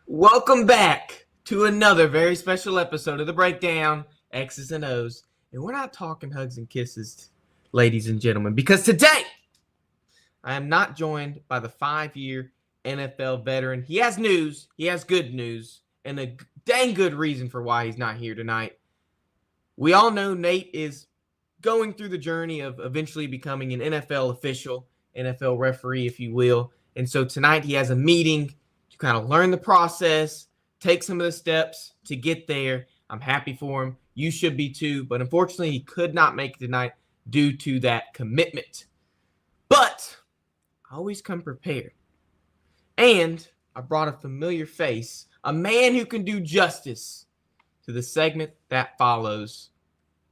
Welcome back to another very special episode of The Breakdown, X's and O's. And we're not talking hugs and kisses, ladies and gentlemen, because today I am not joined by the 5-year NFL veteran. He has news, he has good news, and a dang good reason for why he's not here tonight. We all know Nate is going through the journey of eventually becoming an NFL official, NFL referee, if you will. And so tonight he has a meeting to kind of learn the process, take some of the steps to get there. I'm happy for him. You should be too. But unfortunately, he could not make it tonight due to that commitment. But I always come prepared. And I brought a familiar face, a man who can do justice to the segment that follows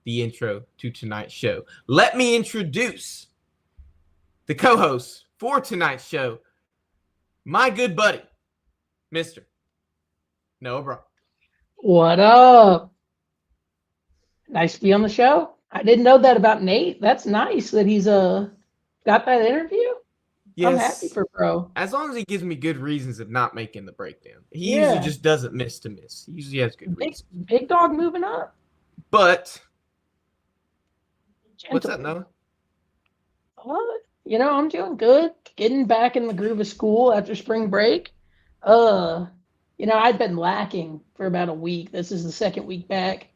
the intro to tonight's show. Let me introduce the co-host for tonight's show, my good buddy, Mr. Noah Brown. What up? Nice to be on the show. I didn't know that about Nate. That's nice that he's got that interview. Yes. I'm happy for bro. As long as he gives me good reasons of not making the breakdown. He usually just doesn't miss to miss. He usually has good reasons. Big dog moving up. But what's up, Noah? I'm doing good. Getting back in the groove of school after spring break. I'd been lacking for about a week. This is the second week back.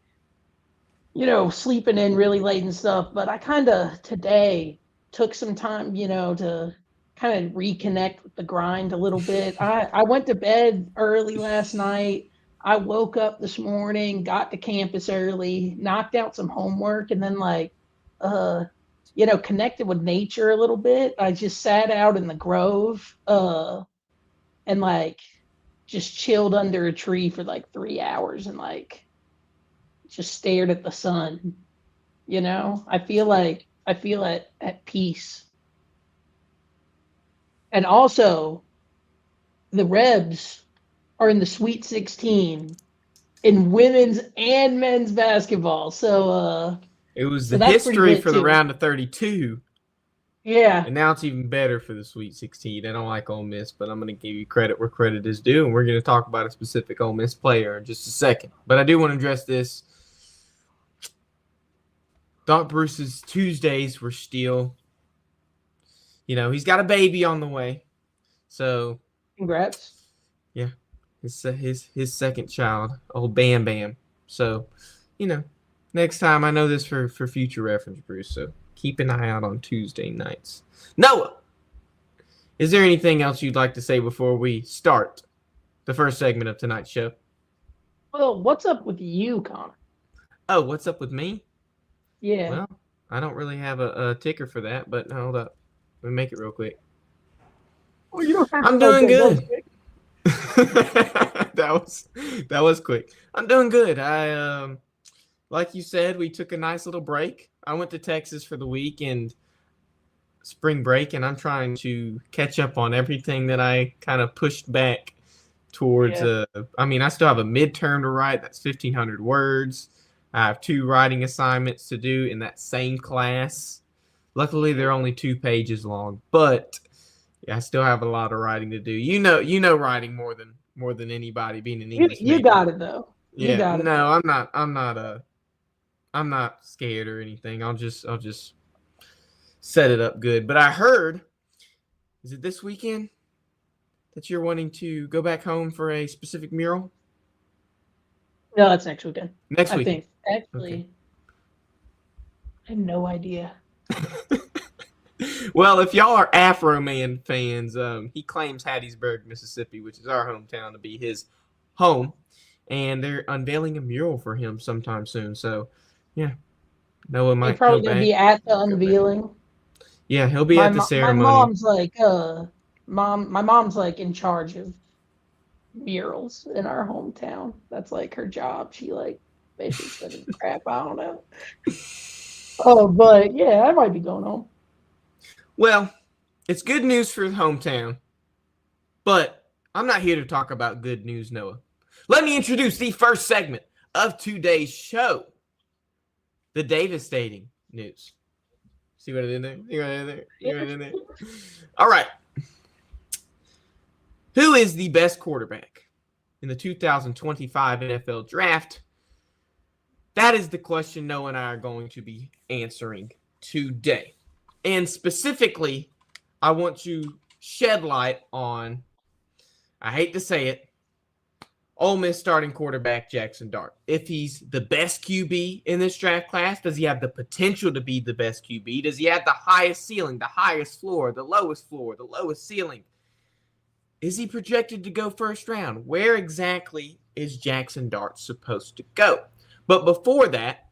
Sleeping in really late and stuff. But I kind of today took some time, to kind of reconnect with the grind a little bit. I went to bed early last night. I woke up this morning, got to campus early, knocked out some homework, and then connected with nature a little bit. I just sat out in the grove and just chilled under a tree for 3 hours and just stared at the sun. I feel at peace. And also the Rebs are in the Sweet 16 in women's and men's basketball. So it was the history for the round of 32. Yeah. And now it's even better for the Sweet 16. I don't like Ole Miss, but I'm going to give you credit where credit is due, and we're going to talk about a specific Ole Miss player in just a second. But I do want to address this. Doc Bruce's Tuesdays were still, he's got a baby on the way. So congrats. Yeah. His second child, old Bam Bam. So, next time, I know this for future reference, Bruce, so keep an eye out on Tuesday nights. Noah, is there anything else you'd like to say before we start the first segment of tonight's show? Well, what's up with you, Connor? Oh, what's up with me? Yeah. Well, I don't really have a ticker for that, but hold up. Let me make it real quick. Well, you don't have I'm doing good. That was quick. I'm doing good. Like you said, we took a nice little break. I went to Texas for the week and spring break, and I'm trying to catch up on everything that I kind of pushed back towards. I still have a midterm to write. That's 1,500 words. I have 2 writing assignments to do in that same class. Luckily, they're only 2 pages long, but I still have a lot of writing to do. You know, writing more than anybody, being an English major. You got it though. Yeah. You got it. No, I'm not scared or anything. I'll just set it up good. But I heard, is it this weekend? I that you're wanting to go back home for a specific mural? No, that's next weekend. Next I week. think. Actually, Okay. I have no idea. Well, if y'all are Afro Man fans, he claims Hattiesburg, Mississippi, which is our hometown, to be his home, and they're unveiling a mural for him sometime soon. So, yeah, Noah You're might go probably gonna back. be at the Go back. unveiling. Yeah, he'll be My at the my ceremony. mom's like my mom's like in charge of murals in our hometown. That's like her job. She like basically studies crap. I don't know. Oh, but yeah, I might be going home. Well, it's good news for the hometown, but I'm not here to talk about good news, Noah. Let me introduce the first segment of today's show, the devastating news. See what I did there? See what I did there? See what I did there? All right. Who is the best quarterback in the 2025 NFL draft? That is the question Noah and I are going to be answering today. And specifically, I want to shed light on, I hate to say it, Ole Miss starting quarterback Jackson Dart. If he's the best QB in this draft class, does he have the potential to be the best QB? Does he have the highest ceiling, the highest floor, the lowest ceiling? Is he projected to go first round? Where exactly is Jackson Dart supposed to go? But before that,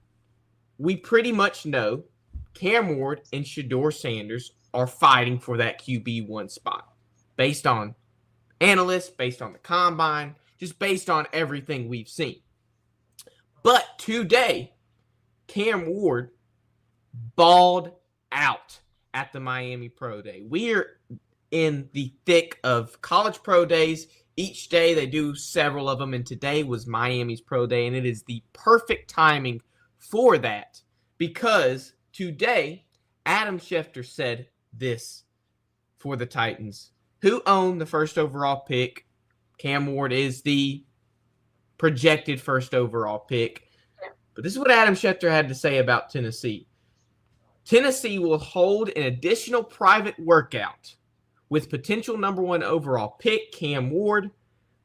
we pretty much know Cam Ward and Shedeur Sanders are fighting for that QB1 spot based on analysts, based on the combine, just based on everything we've seen. But today, Cam Ward balled out at the Miami Pro Day. We are in the thick of college pro days. Each day they do several of them, and today was Miami's Pro Day, and it is the perfect timing for that because today Adam Schefter said this for the Titans, who own the first overall pick. Cam Ward is the projected first overall pick. But this is what Adam Schefter had to say about Tennessee. Tennessee will hold an additional private workout with potential number 1 overall pick Cam Ward.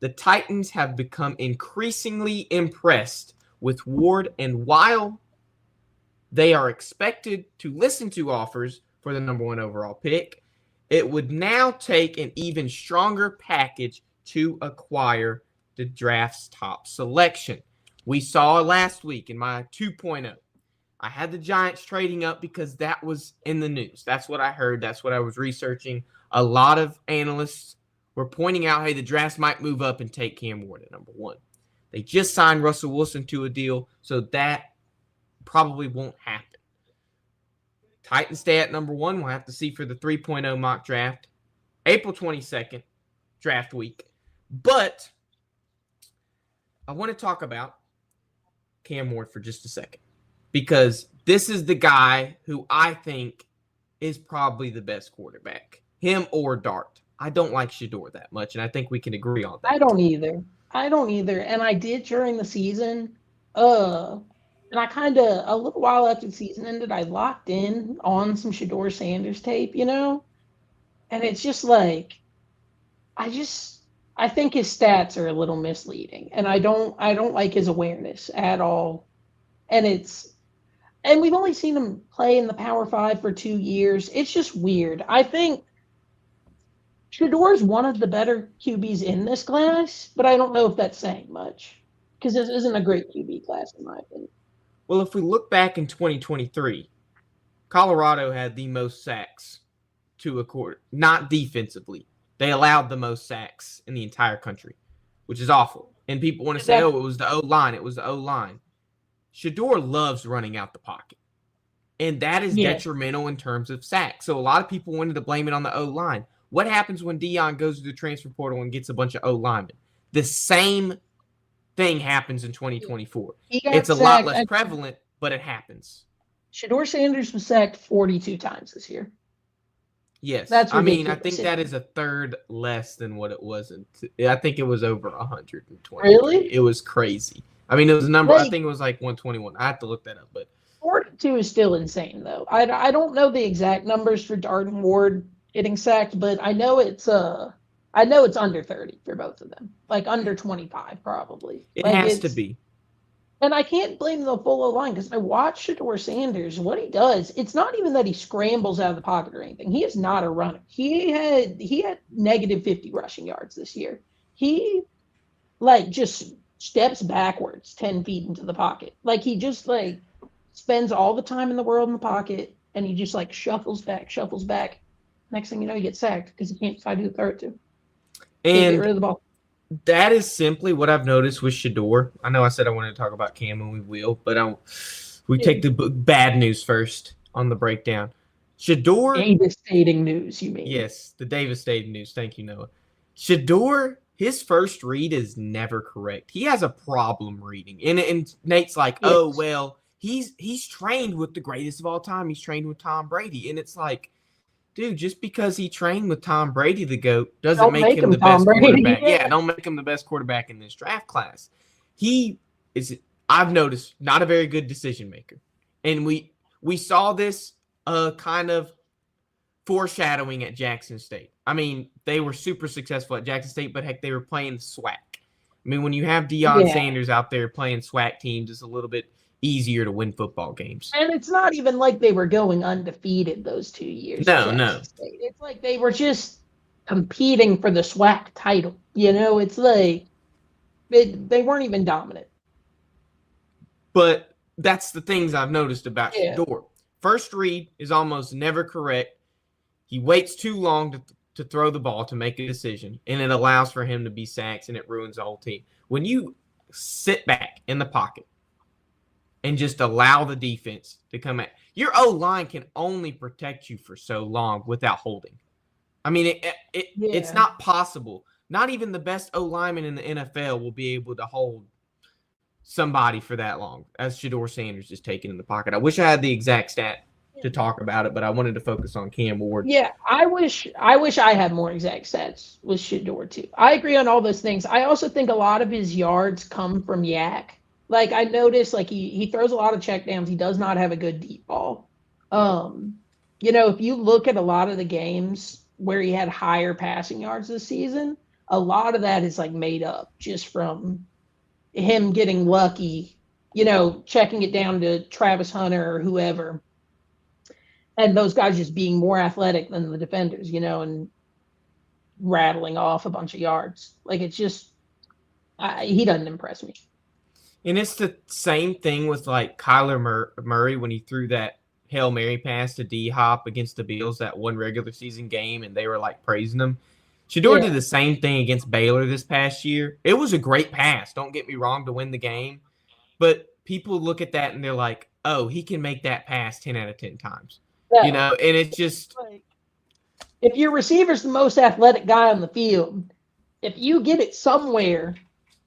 The Titans have become increasingly impressed with Ward, and while they are expected to listen to offers for the number 1 overall pick, it would now take an even stronger package to acquire the draft's top selection. We saw last week in my 2.0. I had the Giants trading up because that was in the news. That's what I heard. That's what I was researching. A lot of analysts were pointing out, hey, the draft might move up and take Cam Ward at number 1. They just signed Russell Wilson to a deal, so that probably won't happen. Titans stay at number 1. We'll have to see for the 3.0 mock draft. April 22nd, draft week. But I want to talk about Cam Ward for just a second because this is the guy who I think is probably the best quarterback, him or Dart. I don't like Shedeur that much, and I think we can agree on that. I don't either. And I did during the season. And I kind of, a little while after the season ended, I locked in on some Shedeur Sanders tape, and it's just like, I think his stats are a little misleading, and I don't like his awareness at all. And we've only seen him play in the Power 5 for 2 years. It's just weird. I think Shedeur is one of the better QBs in this class, but I don't know if that's saying much because this isn't a great QB class in my opinion. Well, if we look back in 2023, Colorado had the most sacks to a quarter, not defensively. They allowed the most sacks in the entire country, which is awful. And people want to say, oh, it was the O-line. It was the O-line. Shedeur loves running out the pocket. And that is detrimental in terms of sacks. So a lot of people wanted to blame it on the O-line. What happens when Deion goes to the transfer portal and gets a bunch of O-linemen? The same thing happens in 2024. It's a lot less prevalent, but it happens. Shedeur Sanders was sacked 42 times this year. Yes. I mean, I think that is a third less than what it was. I think it was over 120. Really? It was crazy. I mean, it was a number, I think it was like 121. I have to look that up, but 42 is still insane, though. I don't know the exact numbers for Dart and Ward getting sacked, but I know it's I know it's under 30 for both of them, like under 25 probably. It Like has to it's, be. and I can't blame the full line because I watched Shador Sanders. What he does, it's not even that he scrambles out of the pocket or anything. He is not a runner. He had negative 50 rushing yards this year. He like just steps backwards 10 feet into the pocket. Like he just like spends all the time in the world in the pocket and he just like shuffles back, shuffles back. Next thing you know, he gets sacked because he can't decide who to throw it to. Can't get And rid of the ball. that is simply what I've noticed with Shador. I know I said I wanted to talk about Cam, and we will, but we take the bad news first on the breakdown. Shador, Devastating news, you mean? yes, the devastating news. Thank you, Noah. Shador, his first read is never correct. He has a problem reading, and Nate's like, Yes. oh well, he's trained with the greatest of all time. He's trained with Tom Brady, and it's like, dude, just because he trained with Tom Brady, the GOAT, doesn't Don't make him the Tom best Brady. quarterback. Yeah. Don't make him the best quarterback in this draft class. He is, I've noticed, not a very good decision maker. And we saw this kind of foreshadowing at Jackson State. I mean, they were super successful at Jackson State, but heck, they were playing SWAC. I mean, when you have Deion Sanders out there playing SWAC teams, it's a little bit easier to win football games. And it's not even like they were going undefeated those 2 years. No. State. It's like they were just competing for the SWAC title. You know, it's like they weren't even dominant. But that's the things I've noticed about Shador. First read is almost never correct. He waits too long to throw the ball to make a decision, and it allows for him to be sacked, and it ruins the whole team. When you sit back in the pocket and just allow the defense to come at your O-line can only protect you for so long without holding. I mean, it's not possible. Not even the best O-lineman in the NFL will be able to hold somebody for that long, as Shador Sanders is taking in the pocket. I wish I had the exact stat to talk about it, but I wanted to focus on Cam Ward. Yeah, I wish I had more exact stats with Shador too. I agree on all those things. I also think a lot of his yards come from yak. Like I noticed, like he throws a lot of checkdowns. He does not have a good deep ball. You know, if you look at a lot of the games where he had higher passing yards this season, a lot of that is like made up just from him getting lucky, you know, checking it down to Travis Hunter or whoever. And those guys just being more athletic than the defenders, you know, and rattling off a bunch of yards. Like it's just, he doesn't impress me. And it's the same thing with like Kyler Murray when he threw that Hail Mary pass to D-Hop against the Bills that one regular season game, and they were like praising him. Shador did the same thing against Baylor this past year. It was a great pass, don't get me wrong, to win the game. But people look at that and they're like, oh, he can make that pass 10 out of 10 times. Yeah. You know, and it's just. If your receiver's the most athletic guy on the field, if you get it somewhere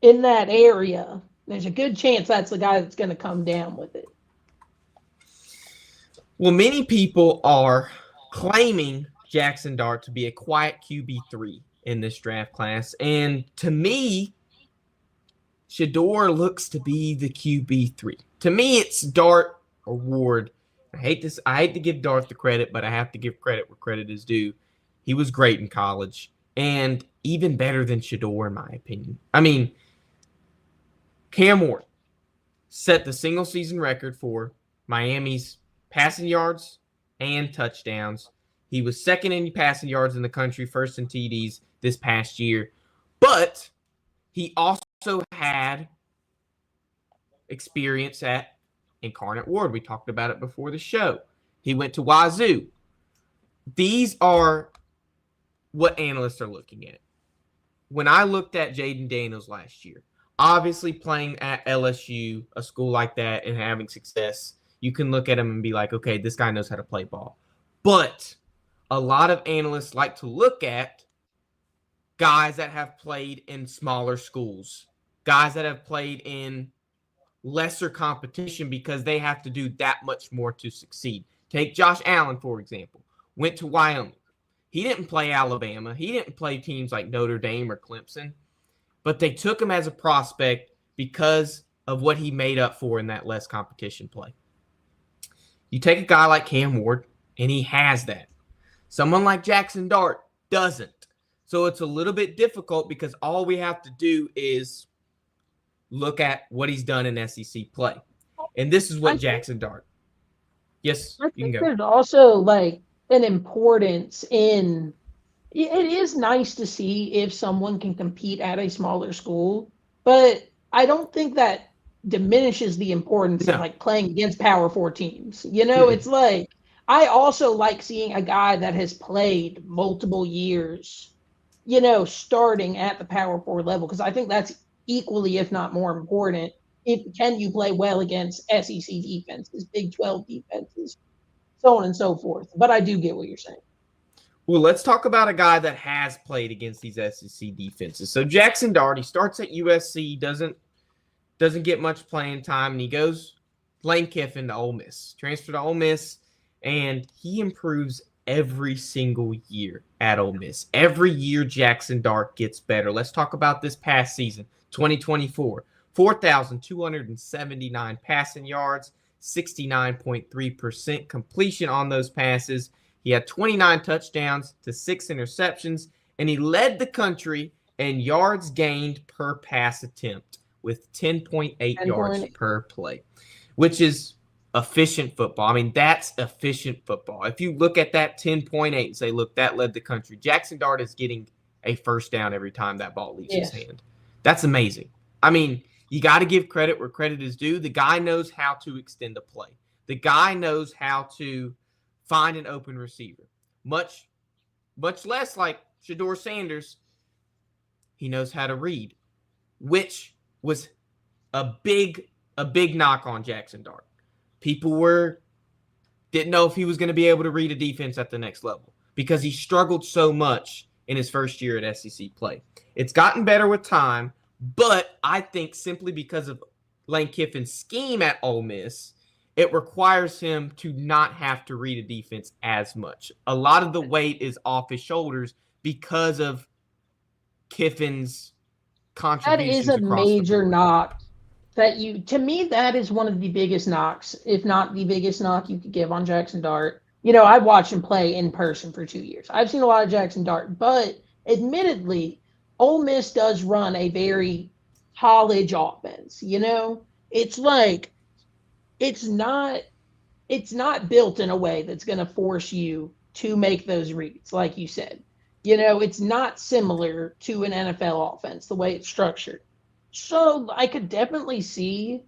in that area, there's a good chance that's the guy that's going to come down with it. Well, many people are claiming Jackson Dart to be a quiet QB3 in this draft class. And to me, Shador looks to be the QB3. To me, it's Dart or Ward. I hate to give Dart the credit, but I have to give credit where credit is due. He was great in college and even better than Shador, in my opinion. I mean, Cam Ward set the single season record for Miami's passing yards and touchdowns. He was second in passing yards in the country, first in TDs this past year. But he also had experience at Incarnate Ward. We talked about it before the show. He went to Wazoo. These are what analysts are looking at. When I looked at Jaden Daniels last year, obviously playing at LSU, a school like that, and having success, you can look at him and be like, okay, this guy knows how to play ball. But a lot of analysts like to look at guys that have played in smaller schools, guys that have played in lesser competition because they have to do that much more to succeed. Take Josh Allen, for example. Went to Wyoming. He didn't play Alabama. He didn't play teams like Notre Dame or Clemson. But they took him as a prospect because of what he made up for in that less competition play. You take a guy like Cam Ward, and he has that. Someone like Jackson Dart doesn't. So it's a little bit difficult because all we have to do is look at what he's done in SEC play. And this is I what think Jackson Dart. Yes, I you can think go. there's also like an importance in it is nice to see if someone can compete at a smaller school, but I don't think that diminishes the importance of No. like playing against Power Four teams. You know, Mm-mm. it's like I also like seeing a guy that has played multiple years, you know, starting at the Power Four level because I think that's equally, if not more important. If can you play well against SEC defenses, Big 12 defenses, so on and so forth. But I do get what you're saying. Well, let's talk about a guy that has played against these SEC defenses. So Jackson Dart, he starts at USC, doesn't get much playing time, and he goes Lane Kiffin to Ole Miss, transfer to Ole Miss, and he improves every single year at Ole Miss. Every year, Jackson Dart gets better. Let's talk about this past season, 2024. 4,279 passing yards, 69.3% completion on those passes. He had 29 touchdowns to 6 interceptions, and he led the country in yards gained per pass attempt with 10.8 And yards point per play, which is efficient football. I mean, that's efficient football. If you look at that 10.8 and say, look, that led the country, Jackson Dart is getting a first down every time that ball leaves his yes. hand. That's amazing. I mean, you got to give credit where credit is due. The guy knows how to extend a play. The guy knows how to find an open receiver. Much less like Shedeur Sanders, he knows how to read, which was a big knock on Jackson Dart. People didn't know if he was going to be able to read a defense at the next level because he struggled so much in his first year at SEC play. It's gotten better with time, but I think simply because of Lane Kiffin's scheme at Ole Miss, it requires him to not have to read a defense as much. A lot of the weight is off his shoulders because of Kiffin's That is contributions a across the major board. knock that you to me that is one of the biggest knocks, if not the biggest knock you could give on Jackson Dart. You know, I've watched him play in person for 2 years. I've seen a lot of Jackson Dart, but admittedly, Ole Miss does run a very college offense. You know, it's like it's not it's not built in a way that's going to force you to make those reads, like you said. You know, it's not similar to an NFL offense, the way it's structured. So I could definitely see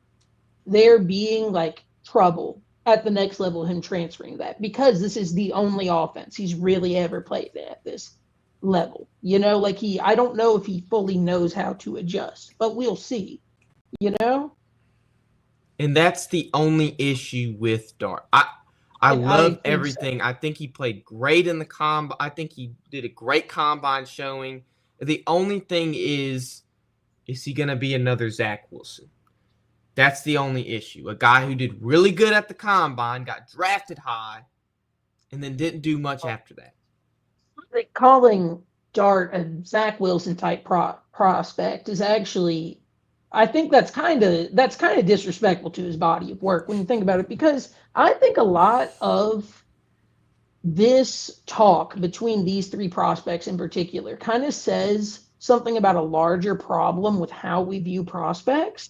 there being like trouble at the next level, him transferring that because this is the only offense he's really ever played at this level. You know, like I don't know if he fully knows how to adjust, but we'll see, you know? And that's the only issue with Dart. I I love think so. everything. I think he played great in the combine. I think he did a great combine showing. The only thing is he going to be another Zach Wilson? That's the only issue. A guy who did really good at the combine, got drafted high, and then didn't do much after that. Like calling Dart a Zach Wilson type prospect is actually, I think that's kind of disrespectful to his body of work when you think about it, because I think a lot of this talk between these three prospects in particular kind of says something about a larger problem with how we view prospects.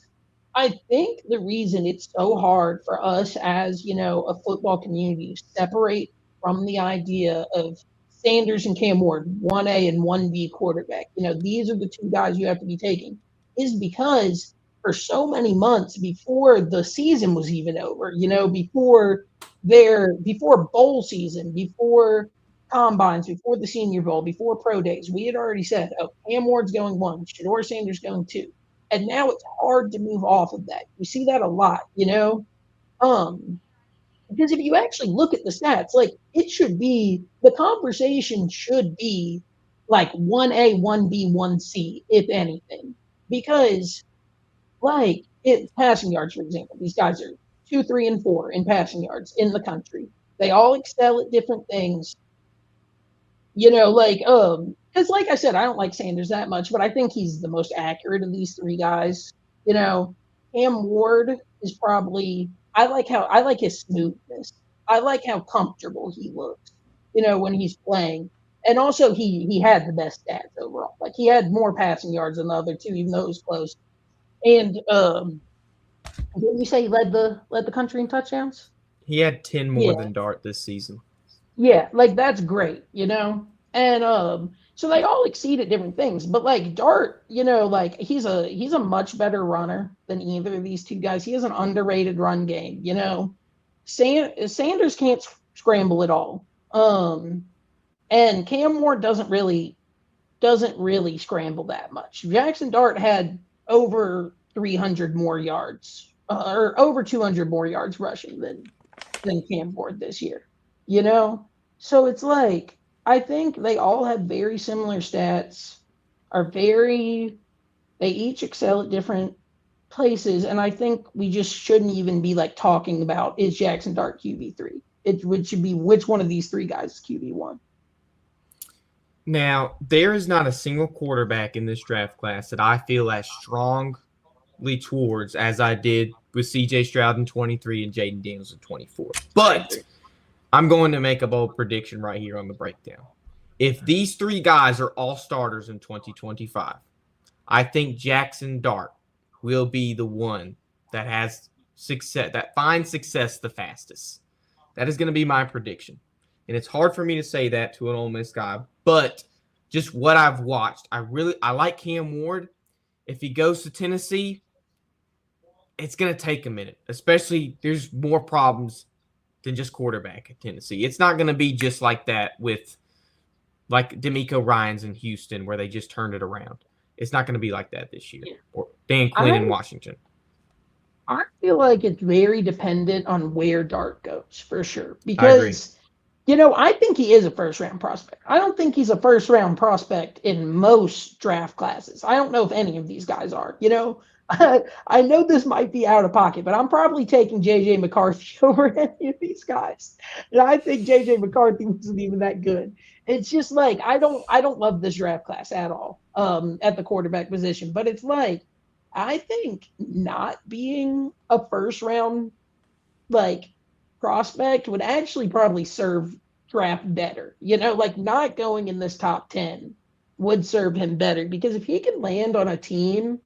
I think the reason it's so hard for us as, you know, a football community to separate from the idea of Sanders and Cam Ward, 1A and 1B quarterback, you know, these are the two guys you have to be taking, is because for so many months before the season was even over, you know, before bowl season, before combines, before the Senior Bowl, before pro days, we had already said, oh, Cam Ward's going one, Shador Sanders going two. And now it's hard to move off of that. You see that a lot, you know? Because if you actually look at the stats, like it should be the conversation should be like 1A, 1B, 1C, if anything. Because like it passing yards, for example, these guys are 2, 3, and 4 in passing yards in the country. They all excel at different things. You know, like because like I said, I don't like Sanders that much, but I think he's the most accurate of these three guys. You know, Cam Ward is probably I like his smoothness. I like how comfortable he looks, you know, when he's playing. And also he had the best stats overall. Like he had more passing yards than the other two, even though it was close. And didn't you say he led the country in touchdowns? He had 10 more Yeah, than Dart this season. yeah, like that's great, you know. And so they all exceed at different things, but like Dart, you know, like he's a much better runner than either of these two guys. He has an underrated run game, you know. Sanders can't scramble at all. And Cam Ward doesn't really scramble that much. Jackson Dart had over 300 more yards, or over 200 more yards rushing than Cam Ward this year. You know, so it's like I think they all have very similar stats. Are very They each excel at different places, and I think we just shouldn't even be like talking about is Jackson Dart QB3. It should be which one of these three guys is QB1. Now, there is not a single quarterback in this draft class that I feel as strongly towards as I did with CJ Stroud in 23 and Jaden Daniels in 24. But I'm going to make a bold prediction right here on the breakdown. If these three guys are all starters in 2025, I think Jackson Dart will be the one that has success, that finds success the fastest. That is going to be my prediction. And it's hard for me to say that to an Ole Miss guy, but just what I've watched, I like Cam Ward. If he goes to Tennessee, it's going to take a minute, especially there's more problems than just quarterback at Tennessee. It's not going to be just like that with like D'Amico Ryans in Houston where they just turned it around. It's not going to be like that this year. Or Dan Quinn in Washington. I feel like it's very dependent on where Dart goes for sure. Because, you know, I think he is a first round prospect. I don't think he's a first round prospect in most draft classes. I don't know if any of these guys are. You know, I know this might be out of pocket, but I'm probably taking JJ McCarthy over any of these guys. And I think JJ McCarthy wasn't even that good. It's just like I don't love this draft class at all at the quarterback position. But it's like I think not being a first round like prospect would actually probably serve draft better. You know, like not going in this top 10 would serve him better because if he can land on a team,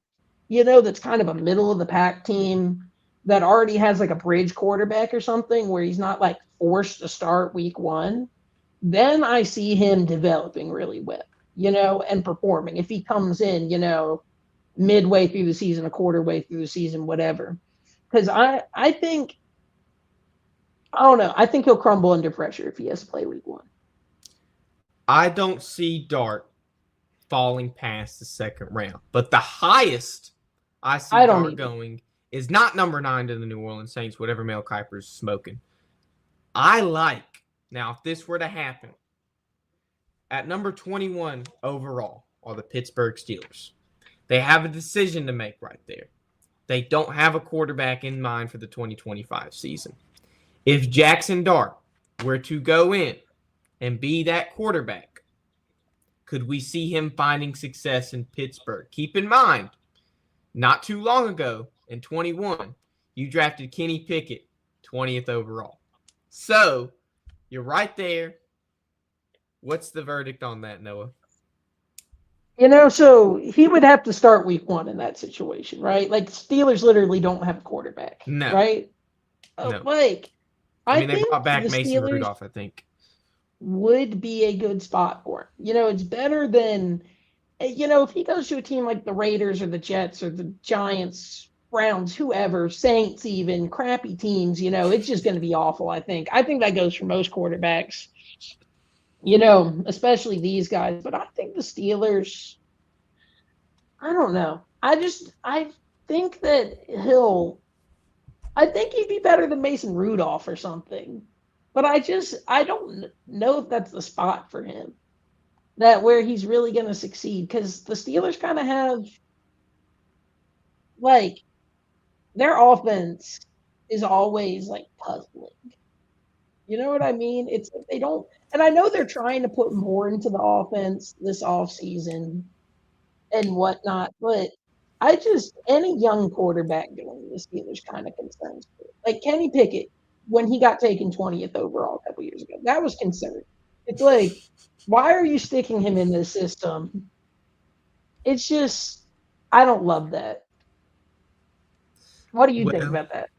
you know, that's kind of a middle of the pack team that already has like a bridge quarterback or something where he's not like forced to start week 1, then I see him developing really well, you know, and performing. If he comes in, you know, midway through the season, a quarter way through the season, whatever. Because I think I don't know. I think he'll crumble under pressure if he has to play week 1. I don't see Dart falling past the second round, but the highest I see Dart going is not number 9 to the New Orleans Saints, whatever Mel Kiper's smoking. Now, if this were to happen, at number 21 overall are the Pittsburgh Steelers. They have a decision to make right there. They don't have a quarterback in mind for the 2025 season. If Jackson Dart were to go in and be that quarterback, could we see him finding success in Pittsburgh? Keep in mind, not too long ago, in 21, you drafted Kenny Pickett 20th overall. So, you're right there. What's the verdict on that, Noah? You know, so he would have to start week 1 in that situation, right? Like Steelers literally don't have a quarterback, No. Right? No. Like, I mean, they brought back Mason Rudolph, I think. Would be a good spot for him. You know, it's better than, you know, if he goes to a team like the Raiders or the Jets or the Giants, Browns, whoever, Saints even, crappy teams, you know, it's just going to be awful, I think. I think that goes for most quarterbacks, you know, especially these guys. But I think the Steelers, I don't know. I think that I think he'd be better than Mason Rudolph or something. But I don't know if that's the spot for him. That where he's really going to succeed because the Steelers kind of have like their offense is always like puzzling. You know what I mean? It's they don't, and I know they're trying to put more into the offense this off season and whatnot, but any young quarterback going to the Steelers kind of concerns me. Like Kenny Pickett when he got taken 20th overall a couple years ago, that was concerning. It's like Why are you sticking him in this system? It's just, I don't love that. What do you think Well, about that?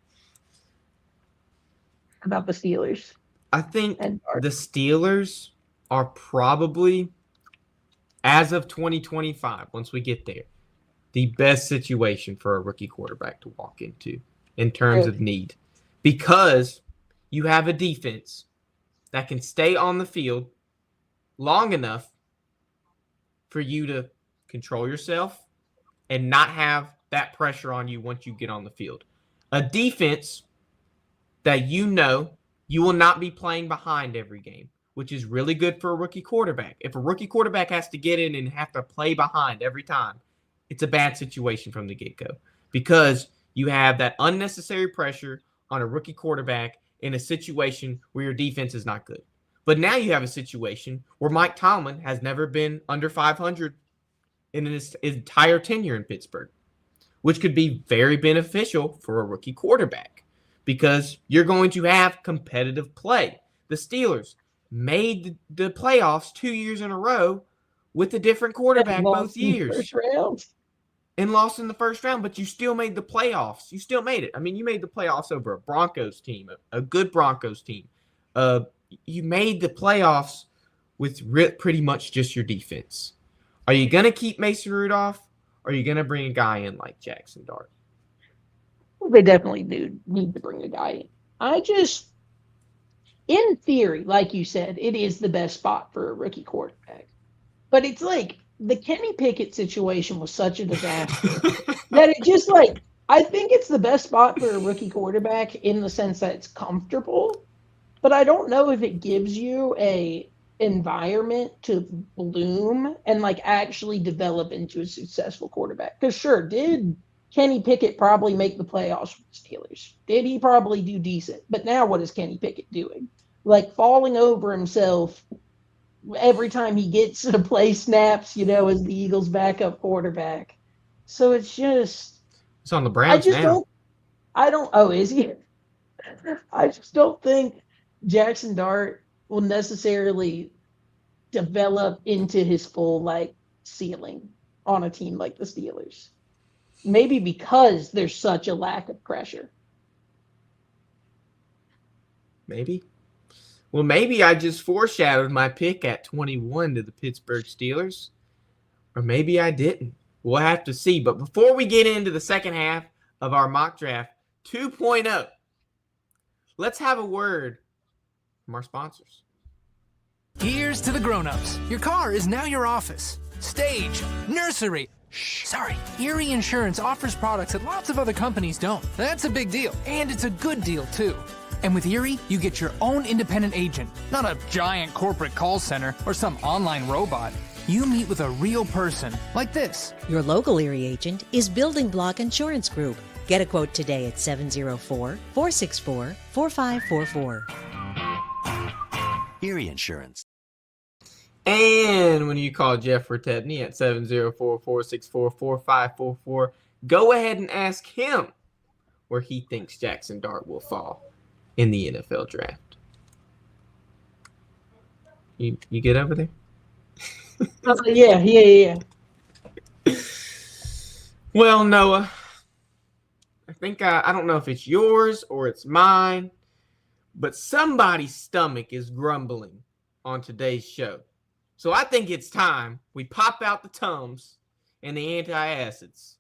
About the Steelers I think and the Steelers are probably, as of 2025, once we get there, the best situation for a rookie quarterback to walk into in terms of really? need, because you have a defense that can stay on the field long enough for you to control yourself and not have that pressure on you once you get on the field. A defense that you will not be playing behind every game, which is really good for a rookie quarterback. If a rookie quarterback has to get in and have to play behind every time, it's a bad situation from the get-go, because you have that unnecessary pressure on a rookie quarterback in a situation where your defense is not good. But now you have a situation where Mike Tomlin has never been under 500 in his entire tenure in Pittsburgh, which could be very beneficial for a rookie quarterback because you're going to have competitive play. The Steelers made the playoffs 2 years in a row with a different And quarterback both lost in the years first round. and lost in the first round, but you still made the playoffs. You still made it. I mean, you made the playoffs over a Broncos team, a good Broncos team. You made the playoffs with pretty much just your defense. Are you going to keep Mason Rudolph, or are you going to bring a guy in like Jackson Dart? They definitely do need to bring a guy in. I just, in theory, like you said, it is the best spot for a rookie quarterback. But it's like the Kenny Pickett situation was such a disaster that it just like, I think it's the best spot for a rookie quarterback in the sense that it's comfortable, but I don't know if it gives you a environment to bloom and like actually develop into a successful quarterback. Because sure, did Kenny Pickett probably make the playoffs with the Steelers? Did he probably do decent? But now what is Kenny Pickett doing? Like falling over himself every time he gets to play snaps, as the Eagles' backup quarterback. So it's just, It's on the I Browns just now. don't, I don't, oh, is he? I just don't think Jackson Dart will necessarily develop into his full like ceiling on a team like the Steelers. Maybe because there's such a lack of pressure. Maybe. Well, maybe I just foreshadowed my pick at 21 to the Pittsburgh Steelers, or maybe I didn't. We'll have to see. But before we get into the second half of our mock draft 2.0, let's have a word from our sponsors. Here's to the grown-ups. Your car is now your office, stage, nursery. Shh, sorry. Erie Insurance offers products that lots of other companies don't. That's a big deal, and it's a good deal, too. And with Erie, you get your own independent agent, not a giant corporate call center or some online robot. You meet with a real person, like this. Your local Erie agent is Building Block Insurance Group. Get a quote today at 704-464-4544. Erie Insurance. And when you call Jeff Retebny at 704-464-4544, go ahead and ask him where he thinks Jackson Dart will fall in the NFL draft. You get over there? Yeah. Well, Noah, I think I don't know if it's yours or it's mine, but somebody's stomach is grumbling on today's show. So I think it's time we pop out the Tums and the antacids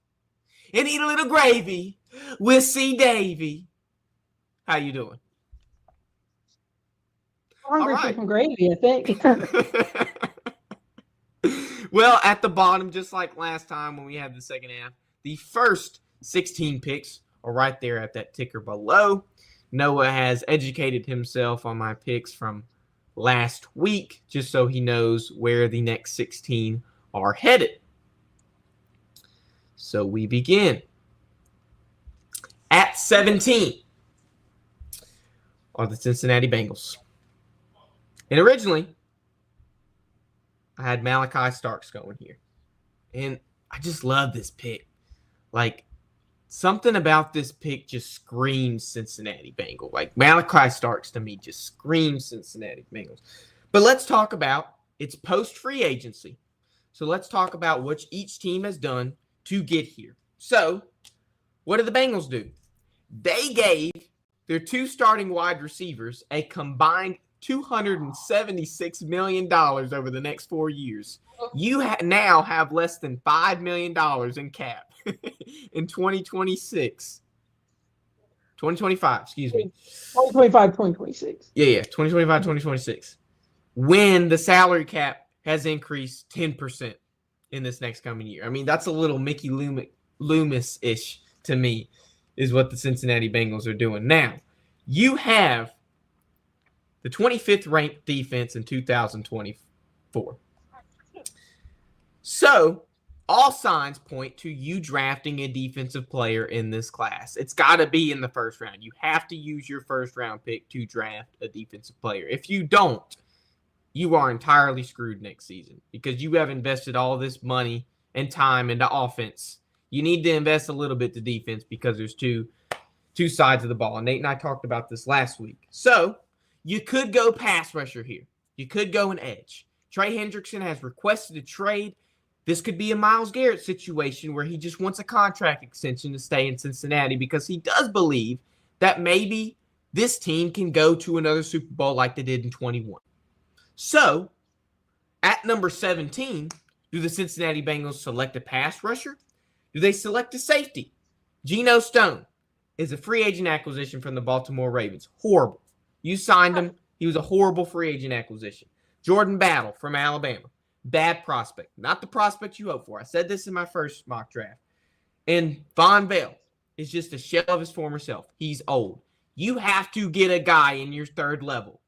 and eat a little gravy with C. Davy. How you doing? Hungry for some gravy, I think. Well, at the bottom, just like last time when we had the second half, the first 16 picks are right there at that ticker below. Noah has educated himself on my picks from last week, just so he knows where the next 16 are headed. So we begin. At 17 are the Cincinnati Bengals. And originally, I had Malachi Starks going here. And I just love this pick. Like, something about this pick just screams Cincinnati Bengal. Like, Malachi Starks to me just screams Cincinnati Bengals. But let's talk about It's post-free agency. So let's talk about what each team has done to get here. So what did the Bengals do? They gave their 2 starting wide receivers a combined $276 million over the next 4 years. You now have less than $5 million in cap in 2026. 2025, excuse me. 2025, 2026. Yeah, 2025, 2026. When the salary cap has increased 10% in this next coming year. I mean, that's a little Mickey Loomis-ish to me, is what the Cincinnati Bengals are doing. Now, you have the 25th ranked defense in 2024. So, all signs point to you drafting a defensive player in this class. It's got to be in the first round. You have to use your first round pick to draft a defensive player. If you don't, you are entirely screwed next season because you have invested all this money and time into offense. You need to invest a little bit to defense because there's two sides of the ball. And Nate and I talked about this last week. So you could go pass rusher here. You could go an edge. Trey Hendrickson has requested a trade. This could be a Myles Garrett situation where he just wants a contract extension to stay in Cincinnati because he does believe that maybe this team can go to another Super Bowl like they did in 21. So, at number 17, do the Cincinnati Bengals select a pass rusher? Do they select a safety? Geno Stone is a free agent acquisition from the Baltimore Ravens. Horrible. You signed him. He was a horrible free agent acquisition. Jordan Battle from Alabama. Bad prospect. Not the prospect you hope for. I said this in my first mock draft. And Von Bell is just a shell of his former self. He's old. You have to get a guy in your third level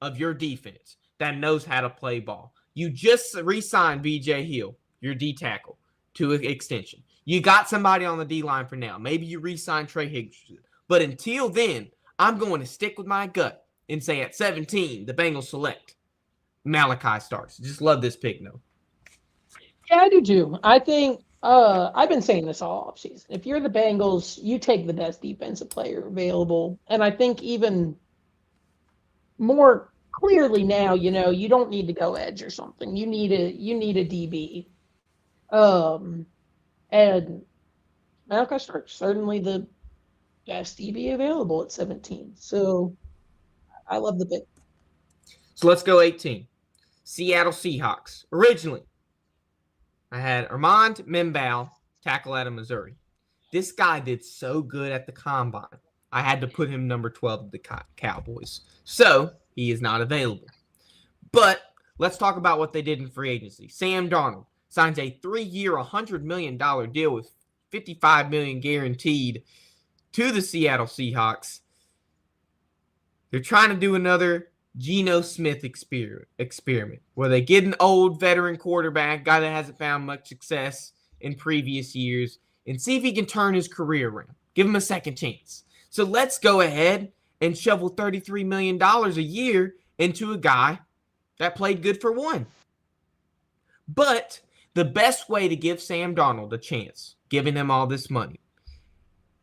of your defense that knows how to play ball. You just re-signed B.J. Hill, your D tackle, to an extension. You got somebody on the D-line for now. Maybe you re-signed Trey Hendrickson. But until then, I'm going to stick with my gut and say at 17, the Bengals select Malachi Starks. Just love this pick, no. Yeah, I do too. I think I've been saying this all offseason. If you're the Bengals, you take the best defensive player available. And I think even more clearly now, you don't need to go edge or something. You need a DB. And Malachi Starks, certainly the best DB available at 17. So I love the pick. So let's go 18. Seattle Seahawks. Originally, I had Armand Membao, tackle out of Missouri. This guy did so good at the combine. I had to put him number 12 of the Cowboys. So he is not available. But let's talk about what they did in free agency. Sam Darnold signs a 3-year, $100 million deal with $55 million guaranteed to the Seattle Seahawks. They're trying to do another Geno Smith experiment where they get an old veteran quarterback, guy that hasn't found much success in previous years, and see if he can turn his career around. Give him a second chance. So let's go ahead and shovel $33 million a year into a guy that played good for one. But the best way to give Sam Darnold a chance, giving him all this money,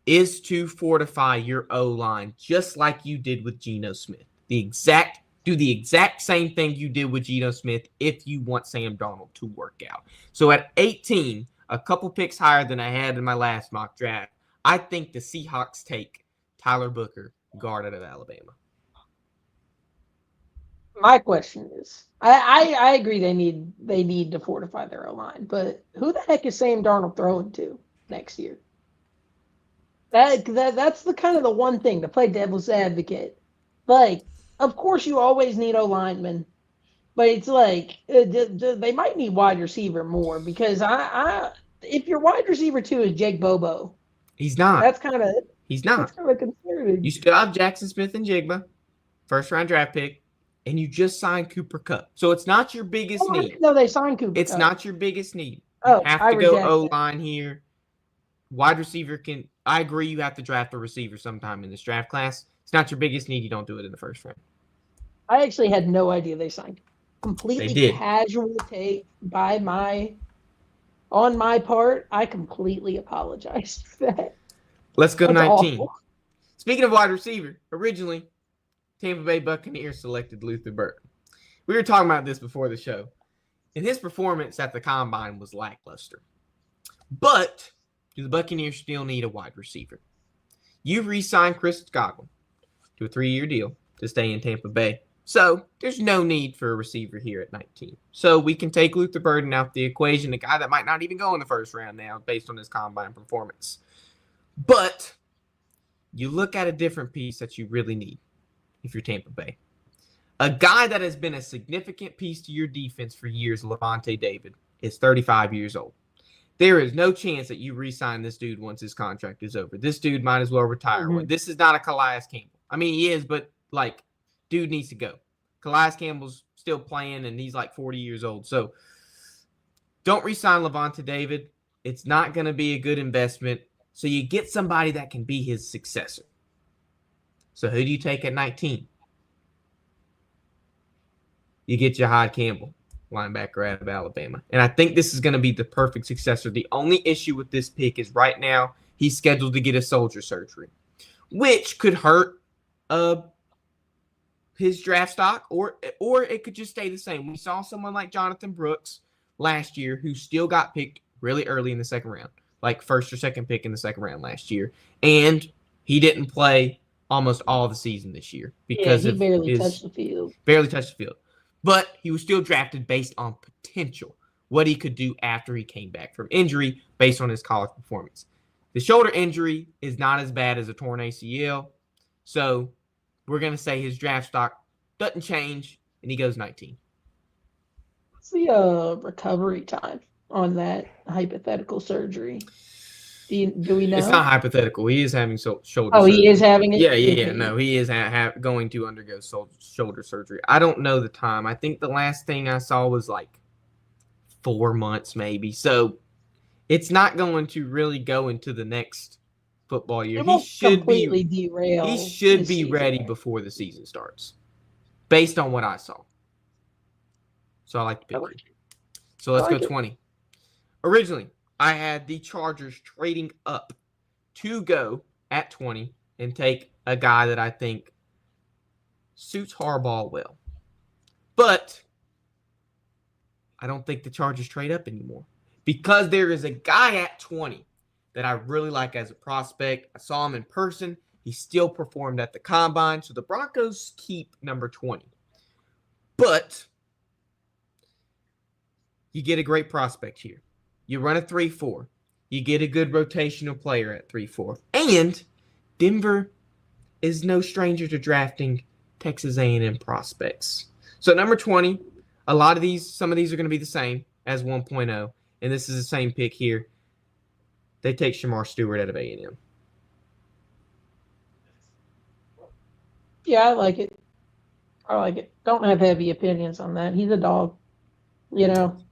is to fortify your O-line just like you did with Geno Smith. Do the exact same thing you did with Geno Smith if you want Sam Darnold to work out. So at 18, a couple picks higher than I had in my last mock draft, I think the Seahawks take Tyler Booker, guard out of Alabama. My question is, I agree they need to fortify their O-line, but who the heck is Sam Darnold throwing to next year? That's the kind of the one thing, to play devil's advocate. Like, of course you always need O-linemen, but it's like they might need wide receiver more because if your wide receiver 2 is Jake Bobo, he's not. He's not. That's kind of concerning. You still have Jackson Smith and Jigba, first round draft pick, and you just signed Cooper Kupp. So it's not your biggest need. No, they signed Cooper It's Kupp. not your biggest need. Oh, You have I to go reject O-line here. Wide receiver I agree you have to draft a receiver sometime in this draft class. It's not your biggest need. You don't do it in the first round. I actually had no idea they signed. Completely They did. casual take on my part. I completely apologize for that. Let's go That's 19. awful. Speaking of wide receiver, originally, Tampa Bay Buccaneers selected Luther Burton. We were talking about this before the show. and his performance at the combine was lackluster. But do the Buccaneers still need a wide receiver? You've re-signed Chris Godwin to a 3-year deal to stay in Tampa Bay. So there's no need for a receiver here at 19. So we can take Luther Burden out the equation, a guy that might not even go in the first round now based on his combine performance. But you look at a different piece that you really need if you're Tampa Bay. A guy that has been a significant piece to your defense for years, Levante David, is 35 years old. There is no chance that you re-sign this dude once his contract is over. This dude might as well retire. Mhm. This is not a Calais Campbell. I mean, he is, but, like, dude needs to go. Calais Campbell's still playing, and he's, like, 40 years old. So don't re-sign Levante David. It's not going to be a good investment. So you get somebody that can be his successor. So who do you take at 19? You get Jahad Campbell, linebacker out of Alabama. And I think this is going to be the perfect successor. The only issue with this pick is right now he's scheduled to get a shoulder surgery, which could hurt his draft stock, or it could just stay the same. We saw someone like Jonathan Brooks last year who still got picked really early in the second round, like first or second pick in the second round last year. And he didn't play almost all the season this year because he of barely touched the field. Barely touched the field. But he was still drafted based on potential, what he could do after he came back from injury based on his college performance. The shoulder injury is not as bad as a torn ACL, so we're going to say his draft stock doesn't change, and he goes 19. What's the recovery time on that hypothetical surgery? Do we know? It's not hypothetical. He is having shoulder surgery. Oh, he is having it? Yeah. No, he is going to undergo shoulder surgery. I don't know the time. I think the last thing I saw was like 4 months maybe. So it's not going to really go into the next football year. He should completely derail. He should be ready before the season starts, based on what I saw. So I like the pick. So let's go 20. Originally, I had the Chargers trading up to go at 20 and take a guy that I think suits Harbaugh well. But I don't think the Chargers trade up anymore because there is a guy at 20 that I really like as a prospect. I saw him in person. He still performed at the combine. So the Broncos keep number 20. But you get a great prospect here. You run a 3-4. You get a good rotational player at 3-4. And Denver is no stranger to drafting Texas A&M prospects. So number 20, some of these are going to be the same as 1.0. And this is the same pick here. They take Shamar Stewart out of A&M. Yeah, I like it. Don't have heavy opinions on that. He's a dog,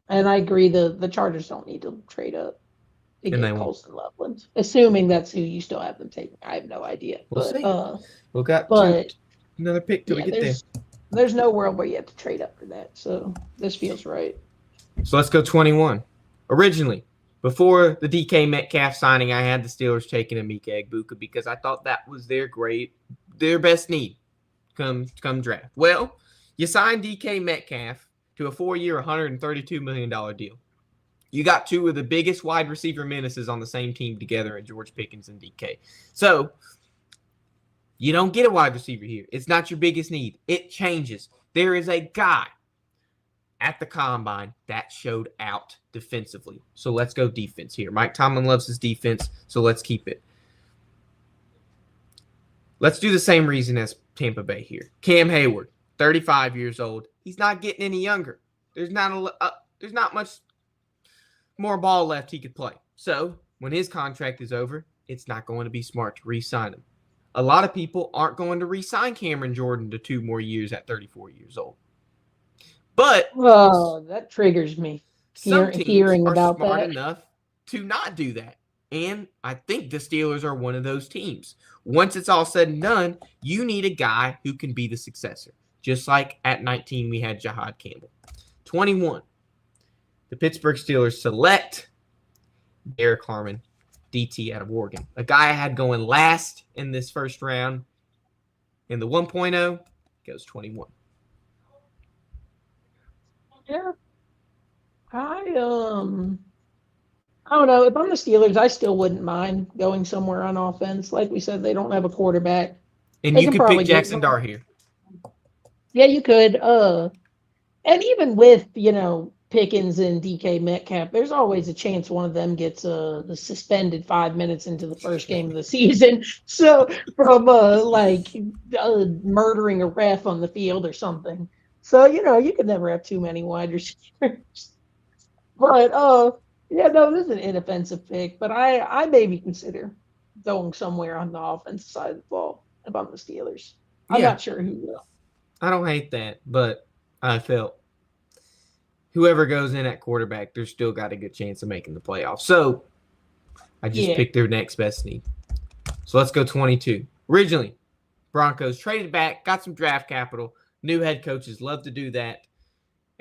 And I agree the Chargers don't need to trade up to get Colston Loveland, assuming that's who you still have them taking. I have no idea. We'll see. We'll got another pick till we get there. There's no world where you have to trade up for that. So this feels right. So let's go 21. Originally, before the DK Metcalf signing, I had the Steelers taking Emeka Egbuka because I thought that was their best need come draft. Well, you signed DK Metcalf to a 4-year, $132 million deal. You got two of the biggest wide receiver menaces on the same team together in George Pickens and DK. So you don't get a wide receiver here. It's not your biggest need. It changes. There is a guy at the combine that showed out defensively. So let's go defense here. Mike Tomlin loves his defense, so let's keep it. Let's do the same reason as Tampa Bay here. Cam Hayward, 35 years old. He's not getting any younger. There's not much more ball left he could play. So when his contract is over, it's not going to be smart to re-sign him. A lot of people aren't going to re-sign Cameron Jordan to 2 more years at 34 years old. But that triggers me. Some teams hearing are about smart that. enough to not do that. And I think the Steelers are one of those teams. Once it's all said and done, you need a guy who can be the successor. Just like at 19, we had Jahad Campbell. 21, the Pittsburgh Steelers select Derek Harmon, DT out of Oregon. A guy I had going last in this first round. In the 1.0, goes 21. Yeah. I don't know. If I'm the Steelers, I still wouldn't mind going somewhere on offense. Like we said, they don't have a quarterback. And They you can could probably pick get Jackson Dart here. Yeah, you could. And even with, Pickens and DK Metcalf, there's always a chance one of them gets suspended 5 minutes into the first game of the season. So from murdering a ref on the field or something. So, you could never have too many wide receivers. But yeah, no, this is an inoffensive pick, but I maybe consider going somewhere on the offensive side of the ball if I'm the Steelers. I'm Yeah. not sure who will. I don't hate that, but I felt whoever goes in at quarterback, they're still got a good chance of making the playoffs. So I just picked their next best need. So let's go 22. Originally, Broncos traded back, got some draft capital. New head coaches love to do that.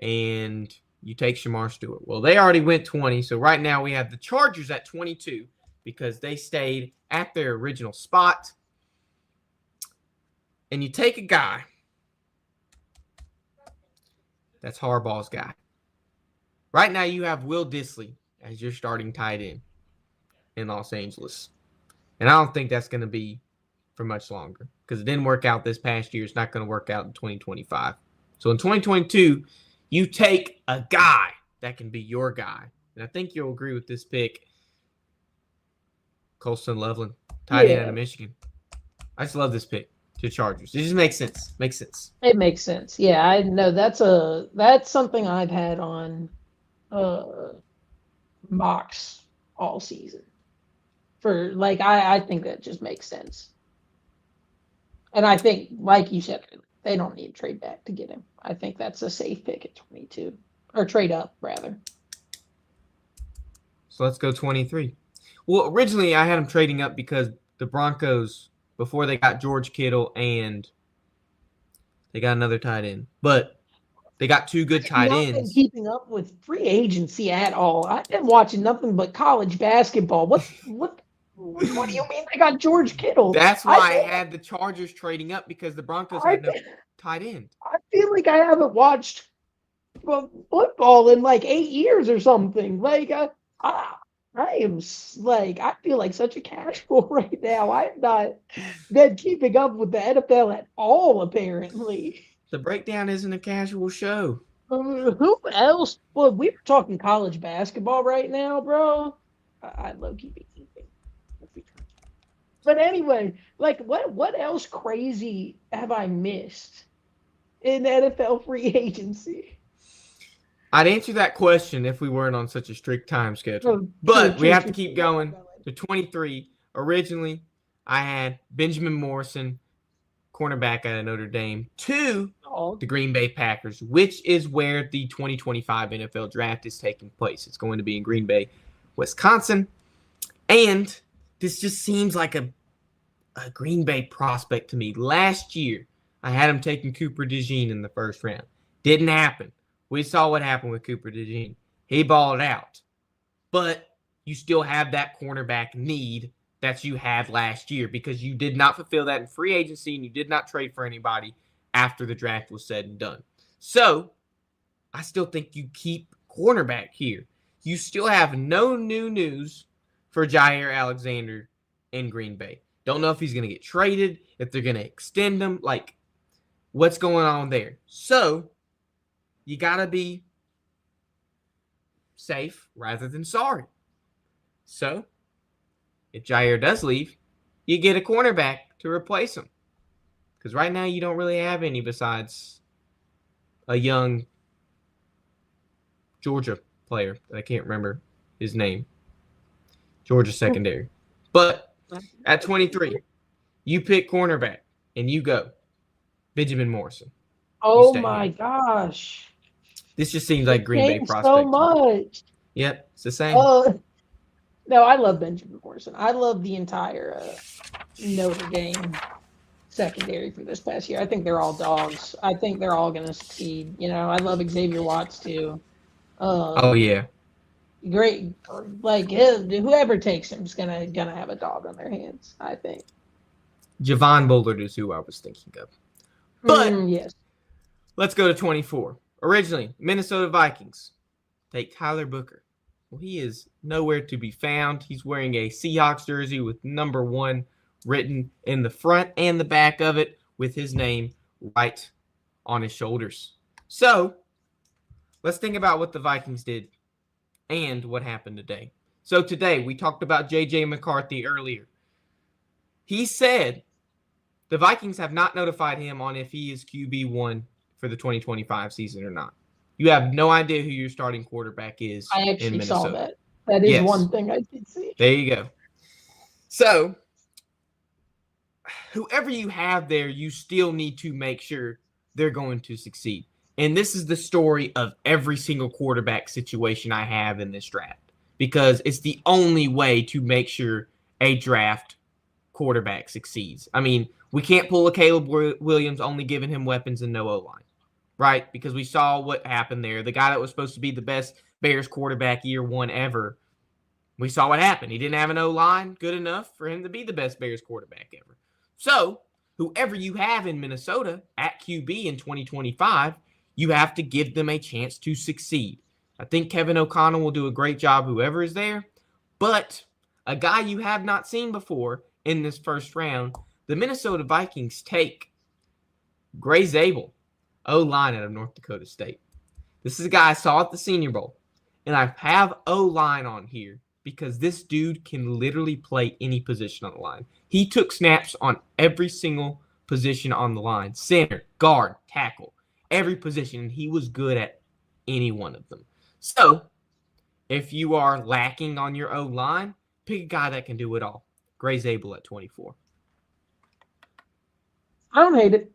And you take Shamar Stewart. Well, they already went 20. So right now we have the Chargers at 22 because they stayed at their original spot. And you take a guy. That's Harbaugh's guy. Right now you have Will Dissly as your starting tight end in Los Angeles. And I don't think that's going to be for much longer because it didn't work out this past year. It's not going to work out in 2025. So in 2022, you take a guy that can be your guy. And I think you'll agree with this pick. Colston Loveland, tight end out of Michigan. I just love this pick to Chargers. It just makes sense. Makes sense. It makes sense. Yeah, I know that's something I've had on mocks all season. I think that just makes sense. And I think, like you said, they don't need to trade back to get him. I think that's a safe pick at 22. Or trade up, rather. So let's go 23. Well, originally I had them trading up because the Broncos, before they got George Kittle and they got another tight end. But they got two good tight ends. I've been keeping up with free agency at all. I've been watching nothing but college basketball. What do you mean they got George Kittle? That's why I had the Chargers trading up because the Broncos had no tight end. I feel like I haven't watched football in like 8 years or something. I feel like such a casual right now. I'm not been keeping up with the NFL at all, apparently. The breakdown isn't a casual show. Who else? Well, we were talking college basketball right now, bro. I'd low-key be keeping. But anyway, what else crazy have I missed in NFL free agency? I'd answer that question if we weren't on such a strict time schedule. But we have to keep going. The 23. Originally, I had Benjamin Morrison, cornerback out of Notre Dame, to the Green Bay Packers, which is where the 2025 NFL Draft is taking place. It's going to be in Green Bay, Wisconsin. And this just seems like a Green Bay prospect to me. Last year, I had him taking Cooper DeJean in the first round. Didn't happen. We saw what happened with Cooper DeJean. He balled out. But you still have that cornerback need that you had last year because you did not fulfill that in free agency and you did not trade for anybody after the draft was said and done. So, I still think you keep cornerback here. You still have no new news for Jair Alexander in Green Bay. Don't know if he's going to get traded, if they're going to extend him, what's going on there. So, you got to be safe rather than sorry. So, if Jair does leave, you get a cornerback to replace him. Because right now you don't really have any besides a young Georgia player that I can't remember his name. Georgia secondary. But at 23, you pick cornerback and you go Benjamin Morrison. Oh my gosh. This just seems like Green Bay prospect. So much. Yep, it's the same. No, I love Benjamin Morrison. I love the entire Notre Dame secondary for this past year. I think they're all dogs. I think they're all going to succeed. I love Xavier Watts too. Oh yeah. Great. Whoever takes him is gonna have a dog on their hands, I think. Javon Bullard is who I was thinking of. But yes. Let's go to 24. Originally, Minnesota Vikings take Tyler Booker. Well, he is nowhere to be found. He's wearing a Seahawks jersey with number 1 written in the front and the back of it with his name right on his shoulders. So let's think about what the Vikings did and what happened today. So today we talked about J.J. McCarthy earlier. He said the Vikings have not notified him on if he is QB1 for the 2025 season or not. You have no idea who your starting quarterback is I in actually Minnesota. saw that. That is Yes. one thing I did see. There you go. So whoever you have there, you still need to make sure they're going to succeed. And this is the story of every single quarterback situation I have in this draft, because it's the only way to make sure a draft quarterback succeeds. I mean, we can't pull a Caleb Williams only giving him weapons and no O-line, right? Because we saw what happened there. The guy that was supposed to be the best Bears quarterback year 1 ever, we saw what happened. He didn't have an O-line good enough for him to be the best Bears quarterback ever. So whoever you have in Minnesota at QB in 2025, you have to give them a chance to succeed. I think Kevin O'Connell will do a great job, whoever is there. But a guy you have not seen before in this first round, the Minnesota Vikings take Gray Zabel, O-line out of North Dakota State. This is a guy I saw at the Senior Bowl. And I have O-line on here because this dude can literally play any position on the line. He took snaps on every single position on the line. Center, guard, tackle, every position. And he was good at any one of them. So if you are lacking on your O-line, pick a guy that can do it all. Gray Zabel at 24. I don't hate it.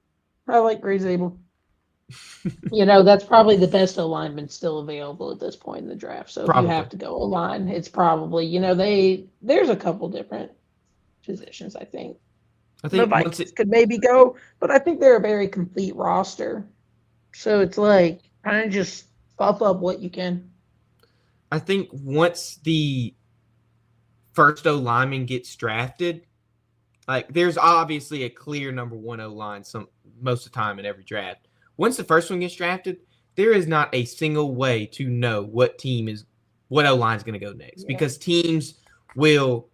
I like Gray Zabel. That's probably the best O-lineman still available at this point in the draft. So Probably. if you have to go O-line, it's probably, there's a couple different positions, I think. I think the Vikings could maybe go, but I think they're a very complete roster. So it's like, kind of just buff up what you can. I think once the first O-lineman gets drafted, like there's obviously a clear number 1 O-line most of the time in every draft. Once the first one gets drafted, there is not a single way to know what O-line is going to go next, because teams will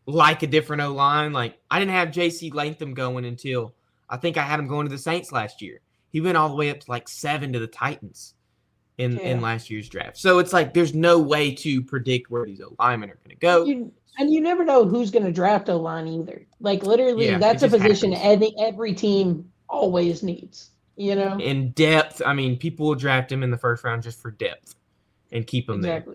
like a different O-line. Like I didn't have J.C. Latham going until I think I had him going to the Saints last year. He went all the way up to like 7 to the Titans in last year's draft. So it's like there's no way to predict where these O-linemen are going to go. And you never know who's going to draft O-line either. Like literally, that's a position every team always needs. In depth, I mean, people will draft him in the first round just for depth and keep him there.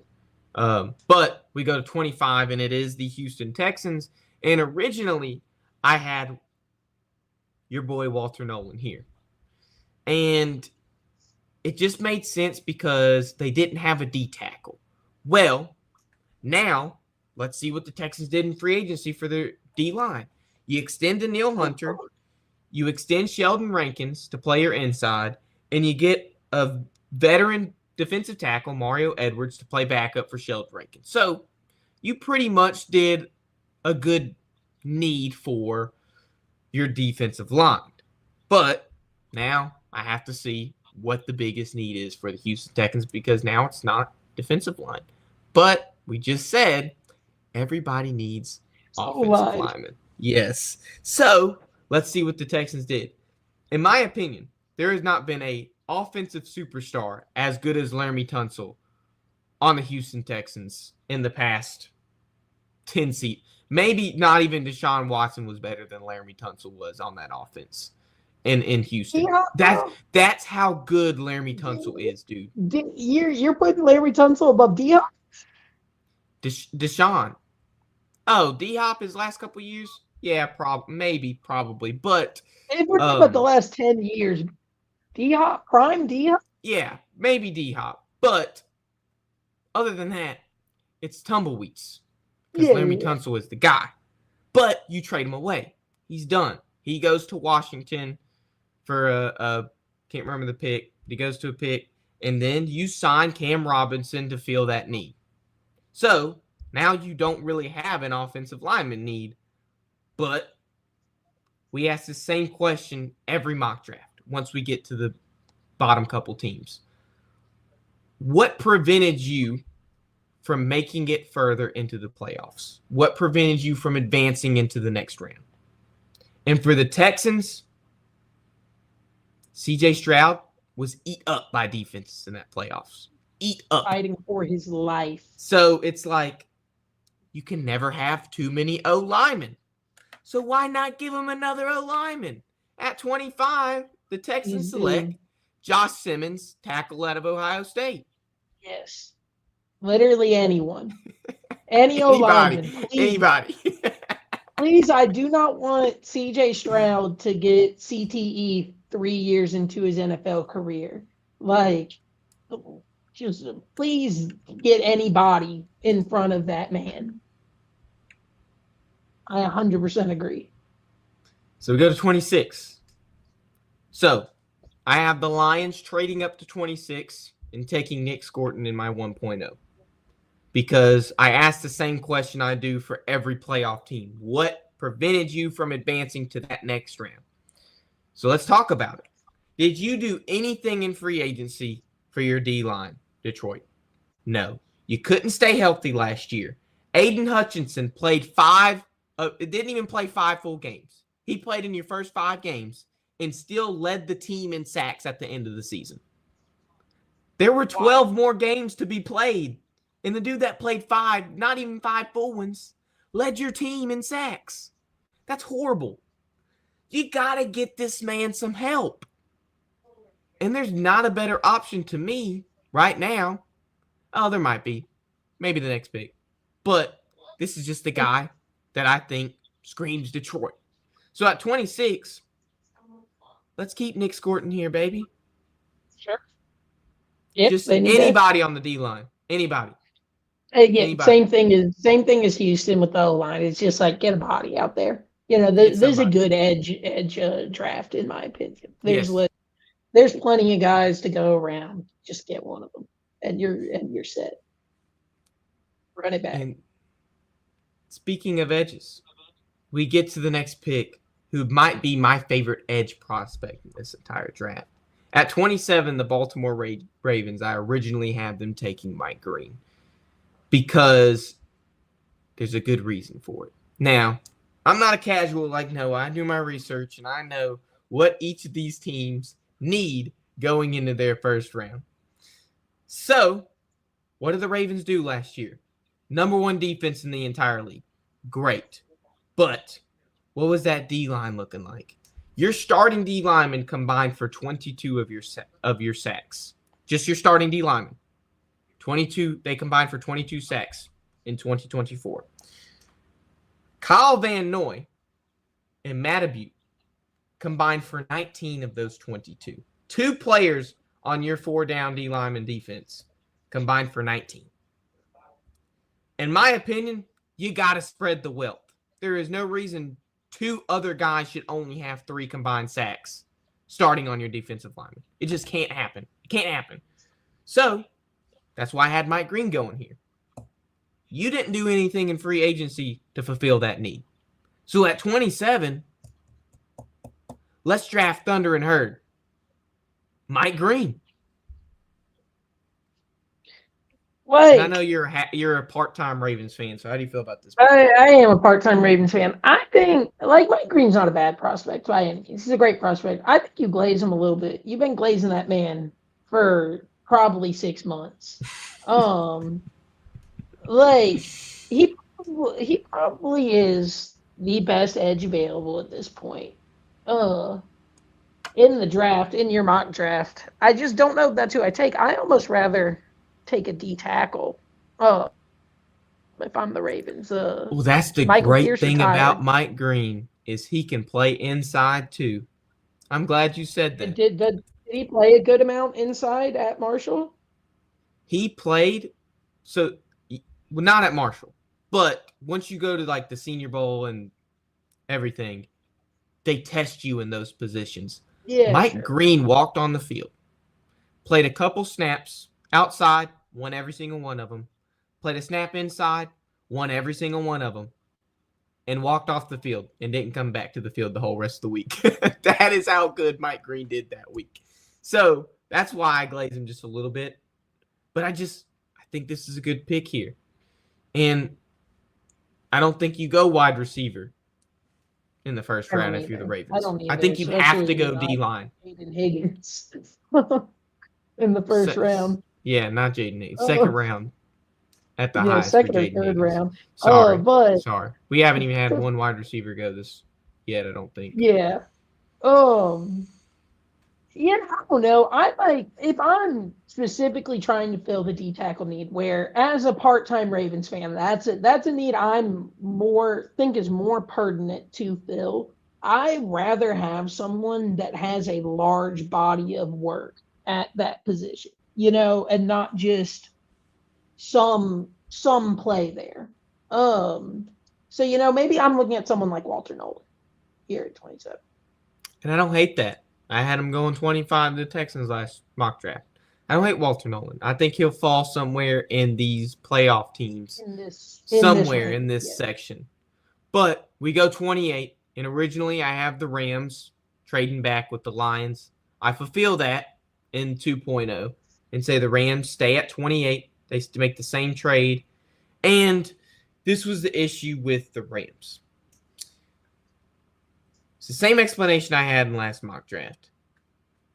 But we go to 25, and it is the Houston Texans. And originally, I had your boy Walter Nolan here. And it just made sense because they didn't have a D tackle. Well, now let's see what the Texans did in free agency for their D line. You extend Daniil Hunter, you extend Sheldon Rankins to play your inside, and you get a veteran defensive tackle, Mario Edwards, to play backup for Sheldon Rankins. So you pretty much did a good need for your defensive line. But now I have to see what the biggest need is for the Houston Texans, because now it's not defensive line. But we just said everybody needs offensive linemen. Yes. So let's see what the Texans did. In my opinion, there has not been a offensive superstar as good as Laramie Tunsil on the Houston Texans in the past 10 seasons. Maybe not even Deshaun Watson was better than Laramie Tunsil was on that offense in Houston. That's how good Laramie Tunsil is, dude. You're putting Laramie Tunsil above D-Hop? Deshaun. Oh, D-Hop his last couple years? Yeah, probably. But if we're talking about the last 10 years, D-Hop, prime D-Hop? Yeah, maybe D-Hop. But other than that, it's tumbleweeds. Because Laramie Tunsil is the guy. But you trade him away. He's done. He goes to Washington for a can't remember the pick. He goes to a pick. And then you sign Cam Robinson to fill that need. So now you don't really have an offensive lineman need. But we ask the same question every mock draft once we get to the bottom couple teams. what prevented you from making it further into the playoffs? What prevented you from advancing into the next round? And for the Texans, CJ Stroud was eat up by defenses in that playoffs. Eat up. Fighting for his life. So it's like, you can never have too many O linemen. So why not give him another O lineman? At 25, the Texans select Josh Simmons, tackle out of Ohio State. Yes. Literally anyone. Any O lineman. Anybody. Please, I do not want CJ Stroud to get CTE 3 years into his NFL career. Like, just please get anybody in front of that man. I 100% agree. So we go to 26. So I have the Lions trading up to 26 and taking Nick Scorton in my 1.0. Because I asked the same question I do for every playoff team. What prevented you from advancing to that next round? So let's talk about it. Did you do anything in free agency for your D-line, Detroit? No. You couldn't stay healthy last year. Aiden Hutchinson played didn't even play 5 full games. He played in your first 5 games and still led the team in sacks at the end of the season. There were 12 more games to be played. And the dude that played 5, not even 5 full ones, led your team in sacks. That's horrible. You got to get this man some help. And there's not a better option to me right now. Oh, there might be. Maybe the next pick. But this is just the guy that I think screams Detroit. So at 26, let's keep Nick Scorton here, baby. Sure. Yep, just anybody on the D-line. Anybody. Yeah, same thing as Houston with the O-line. It's just like, get a body out there. You know, there's a good edge draft in my opinion. There's plenty of guys to go around. Just get one of them, and you're set. Run it back. And speaking of edges, we get to the next pick, who might be my favorite edge prospect in this entire draft. At 27, the Baltimore Ravens, I originally had them taking Mike Green, because there's a good reason for it. Now, I'm not a casual like Noah. I do my research, and I know what each of these teams need going into their first round. So, what did the Ravens do last year? Number 1 defense in the entire league. Great. But what was that D-line looking like? Your starting D lineman combined for 22 of your sacks. Just your starting D lineman. 22, they combined for 22 sacks in 2024. Kyle Van Noy and Matabute combined for 19 of those 22. 2 players on your 4-down D lineman defense combined for 19. In my opinion, you got to spread the wealth. There is no reason 2 other guys should only have 3 combined sacks starting on your defensive lineman. It just can't happen. It can't happen. So, that's why I had Mike Green going here. You didn't do anything in free agency to fulfill that need. So at 27, let's draft Thunder and Herd. Mike Green. Wait. And I know you're a part-time Ravens fan, so how do you feel about this? I am a part-time Ravens fan. I think, like, Mike Green's not a bad prospect by any means. He's a great prospect. I think you glaze him a little bit. You've been glazing that man for probably 6 months. Like, he probably is the best edge available at this point. In the draft, in your mock draft. I just don't know if that's who I take. I almost rather take a D tackle. If I'm the Ravens. Well, that's the great thing about Mike Green is he can play inside too. I'm glad you said that. Did he play a good amount inside at Marshall? He played, so well, not at Marshall, but once you go to like the Senior Bowl and everything, they test you in those positions. Yeah, Mike Green walked on the field, played a couple snaps outside, won every single one of them, played a snap inside, won every single one of them, and walked off the field and didn't come back to the field the whole rest of the week. That is how good Mike Green did that week. So that's why I glaze him just a little bit. But I think this is a good pick here. And I don't think you go wide receiver in the first round if you're the Ravens. I don't either. I think you have to go D-line. Jaden Higgins in the first round. Yeah, not Jaden Higgins. Second round at the highest second for or Jaden third Higgins. round. Sorry. We haven't even had one wide receiver go this yet, I don't think. Yeah. Yeah, I don't know. If I'm specifically trying to fill the D tackle need, where as a part-time Ravens fan, that's a need I'm think is more pertinent to fill. I'd rather have someone that has a large body of work at that position, and not just some play there. So maybe I'm looking at someone like Walter Nolan here at 27. And I don't hate that. I had him going 25 to the Texans last mock draft. I don't hate Walter Nolan. I think he'll fall somewhere in these playoff teams. In this section. But we go 28, and originally I have the Rams trading back with the Lions. I fulfill that in 2.0 and say the Rams stay at 28. They make the same trade. And this was the issue with the Rams. It's the same explanation I had in last mock draft.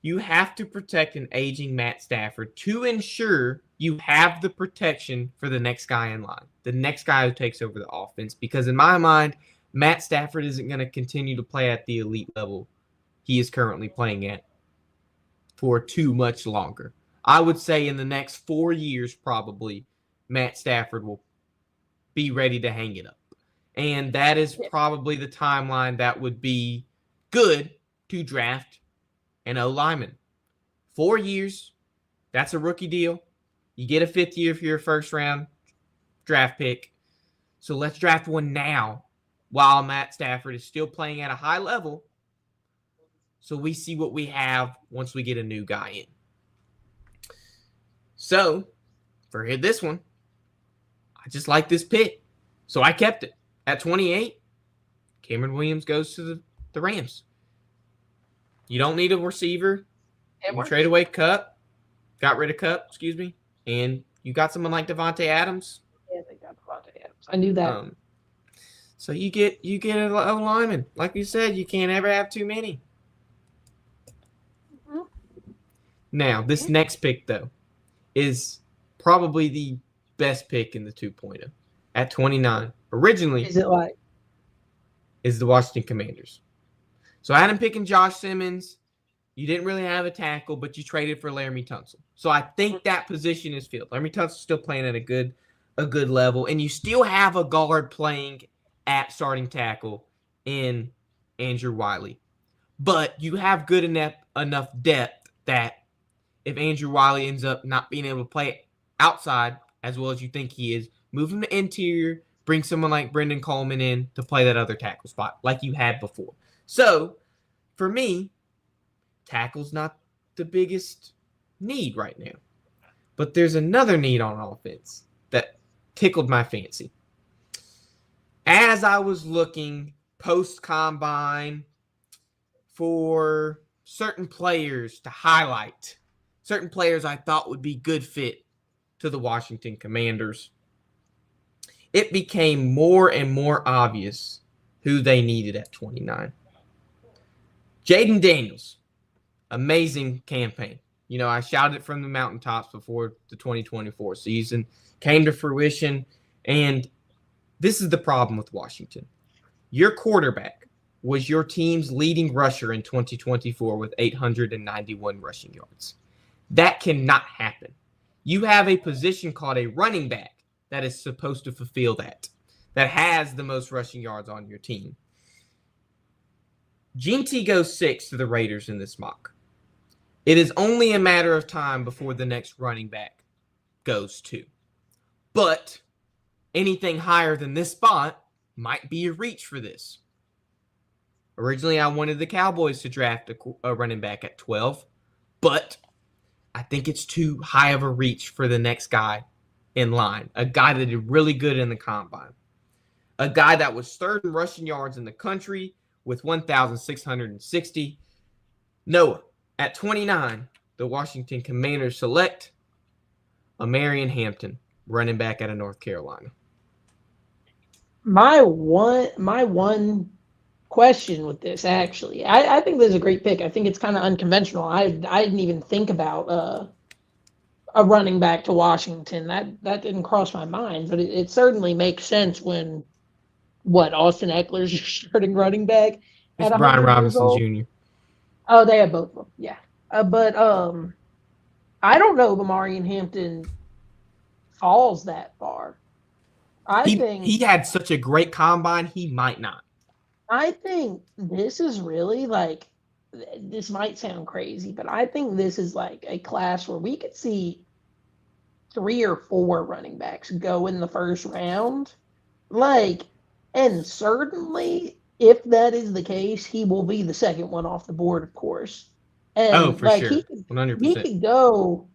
You have to protect an aging Matt Stafford to ensure you have the protection for the next guy in line, the next guy who takes over the offense. Because in my mind, Matt Stafford isn't going to continue to play at the elite level he is currently playing at for too much longer. I would say in the next 4 years, probably, Matt Stafford will be ready to hang it up. And that is probably the timeline that would be good to draft an O-lineman. 4 years, that's a rookie deal. You get a 5th year for your first round draft pick. So let's draft one now while Matt Stafford is still playing at a high level. So we see what we have once we get a new guy in. So for this one, I just like this pick. So I kept it. At 28, Cameron Williams goes to the Rams. You don't need a receiver. You trade away Cup. Got rid of Cup, and you got someone like Devontae Adams. Yeah, they got Devontae Adams. I knew that. So you get a lineman. Like you said, you can't ever have too many. Mm-hmm. Now, this next pick, though, is probably the best pick in the 2.0 at 29. Originally, is the Washington Commanders. So I had him picking Josh Simmons. You didn't really have a tackle, but you traded for Laramie Tunsil. So I think that position is filled. Laramie Tunsil's still playing at a good level, and you still have a guard playing at starting tackle in Andrew Wiley. But you have good enough depth that if Andrew Wiley ends up not being able to play outside as well as you think he is, move him to interior, bring someone like Brendan Coleman in to play that other tackle spot like you had before. So, for me, tackle's not the biggest need right now. But there's another need on offense that tickled my fancy. As I was looking post-combine for certain players to highlight, certain players I thought would be good fit to the Washington Commanders, it became more and more obvious who they needed at 29. Jaden Daniels, amazing campaign. I shouted it from the mountaintops before the 2024 season, came to fruition, and this is the problem with Washington. Your quarterback was your team's leading rusher in 2024 with 891 rushing yards. That cannot happen. You have a position called a running back that is supposed to fulfill that has the most rushing yards on your team. Gene T goes 6 to the Raiders in this mock. It is only a matter of time before the next running back goes 2. But anything higher than this spot might be a reach for this. Originally, I wanted the Cowboys to draft a running back at 12, but I think it's too high of a reach for the next guy in line, a guy that did really good in the combine, a guy that was third in rushing yards in the country with 1,660. Noah, at 29, the Washington Commanders select Marion Hampton, running back out of North Carolina. My one question with this, actually, I think this is a great pick. I think it's kind of unconventional. I didn't even think about a running back to Washington. That didn't cross my mind, but it certainly makes sense when Austin Eckler's your starting running back It's at Brian 100 years Robinson old. Jr. Oh, they have both of them. Yeah, but I don't know if Marion Hampton falls that far. He had such a great combine, he might not. I think this is really like, this might sound crazy, but I think this is like a class where we could see 3 or 4 running backs go in the first round. Like, and certainly if that is the case, he will be the second one off the board, of course. And For like sure. he 100%. could go,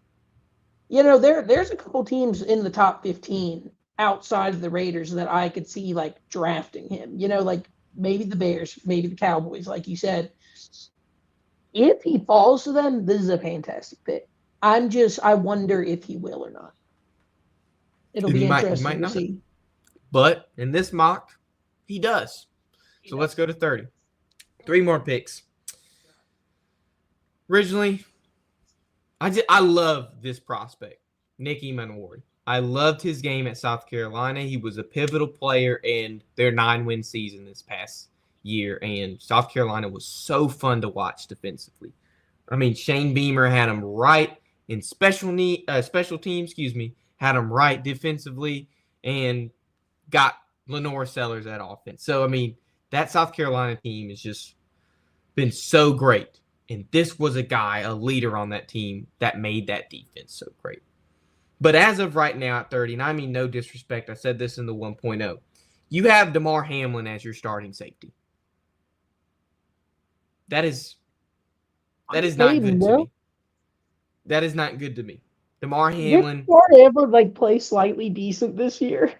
there's a couple teams in the top 15 outside of the Raiders that I could see like drafting him. Like maybe the Bears, maybe the Cowboys, like you said. If he falls to them, this is a fantastic pick. I wonder if he will or not. It'll be interesting to see. But in this mock, he does. So let's go to 30. 3 more picks. Originally, I love this prospect, Nick Emmanwori. I loved his game at South Carolina. He was a pivotal player in their 9-win season this past year, and South Carolina was so fun to watch defensively. I mean, Shane Beamer had him right in special teams, had him right defensively, and got Lenore Sellers at offense. So, I mean, that South Carolina team has just been so great. And this was a guy, a leader on that team that made that defense so great. But as of right now at 30, and I mean no disrespect, I said this in the 1.0, you have DeMar Hamlin as your starting safety. That is not good to me. That is not good to me. DeMar Hamlin. Did Florida ever play slightly decent this year?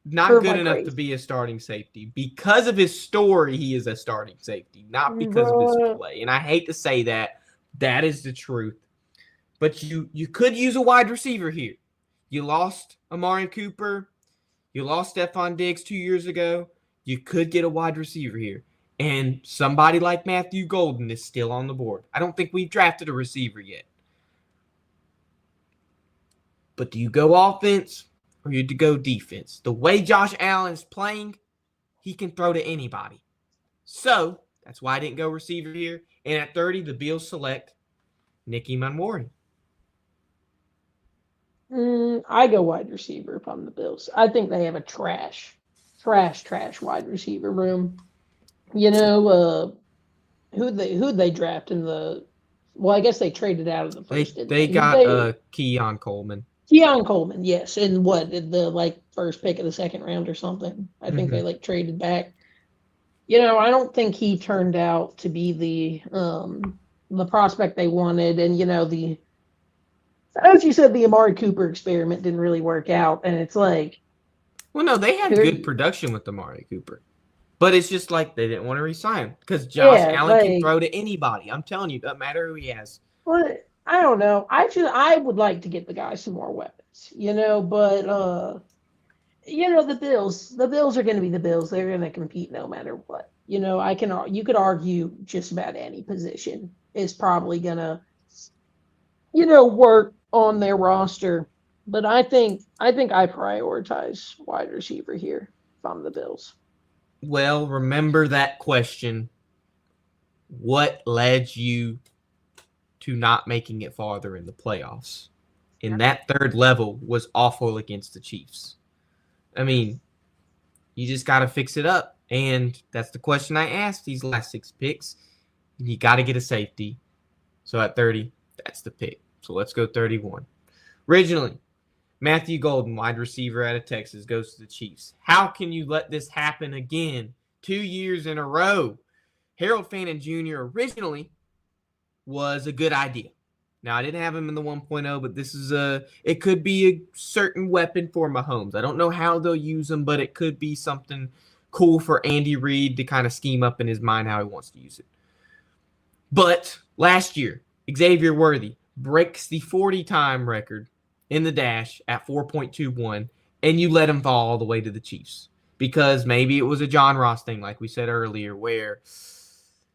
Not good enough to be a starting safety. Because of his story, he is a starting safety, not because of his play. And I hate to say that. That is the truth. But you could use a wide receiver here. You lost Amari Cooper. You lost Stephon Diggs 2 years ago. You could get a wide receiver here. And somebody like Matthew Golden is still on the board. I don't think we've drafted a receiver yet. But do you go offense or you go defense? The way Josh Allen is playing, he can throw to anybody. So that's why I didn't go receiver here. And at 30, the Bills select Nick Emmanwori. I go wide receiver if I'm the Bills. I think they have a trash wide receiver room. Who'd they draft in the? Well, I guess they traded out of the first. They got Keon Coleman. Keon Coleman, yes, and the first pick of the second round or something. I think they traded back. I don't think he turned out to be the prospect they wanted, and as you said, the Amari Cooper experiment didn't really work out, and it's like, well, no, they had good production with Amari Cooper, but it's just like they didn't want to re-sign him because Josh Allen can throw to anybody. I'm telling you, it doesn't matter who he has. Well, I don't know. I would like to get the guy some more weapons, but the Bills are going to be the Bills. They're going to compete no matter what. You could argue just about any position is probably going to, work on their roster. But I think I prioritize wide receiver here if I'm the Bills. Well, remember that question. What led you to not making it farther in the playoffs? And that third level was awful against the Chiefs. I mean, you just got to fix it up. And that's the question I asked these last 6 picks. You got to get a safety. So at 30, that's the pick. So let's go 31. Originally, Matthew Golden, wide receiver out of Texas, goes to the Chiefs. How can you let this happen again? 2 years in a row. Harold Fannin Jr. originally was a good idea. Now, I didn't have him in the 1.0, but this is it could be a certain weapon for Mahomes. I don't know how they'll use him, but it could be something cool for Andy Reid to kind of scheme up in his mind how he wants to use it. But last year, Xavier Worthy breaks the 40-time record in the dash at 4.21, and you let him fall all the way to the Chiefs. Because maybe it was a John Ross thing, like we said earlier, where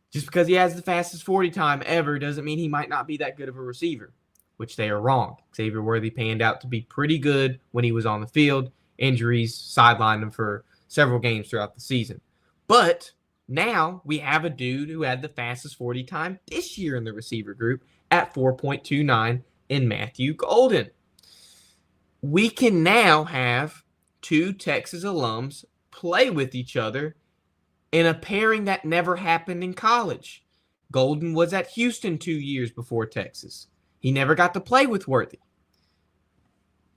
just because he has the fastest 40 time ever doesn't mean he might not be that good of a receiver, which they are wrong. Xavier Worthy panned out to be pretty good when he was on the field. Injuries sidelined him for several games throughout the season. But now we have a dude who had the fastest 40 time this year in the receiver group at 4.29 in Matthew Golden. We can now have two Texas alums play with each other in a pairing that never happened in college. Golden was at Houston 2 years before Texas. He never got to play with Worthy.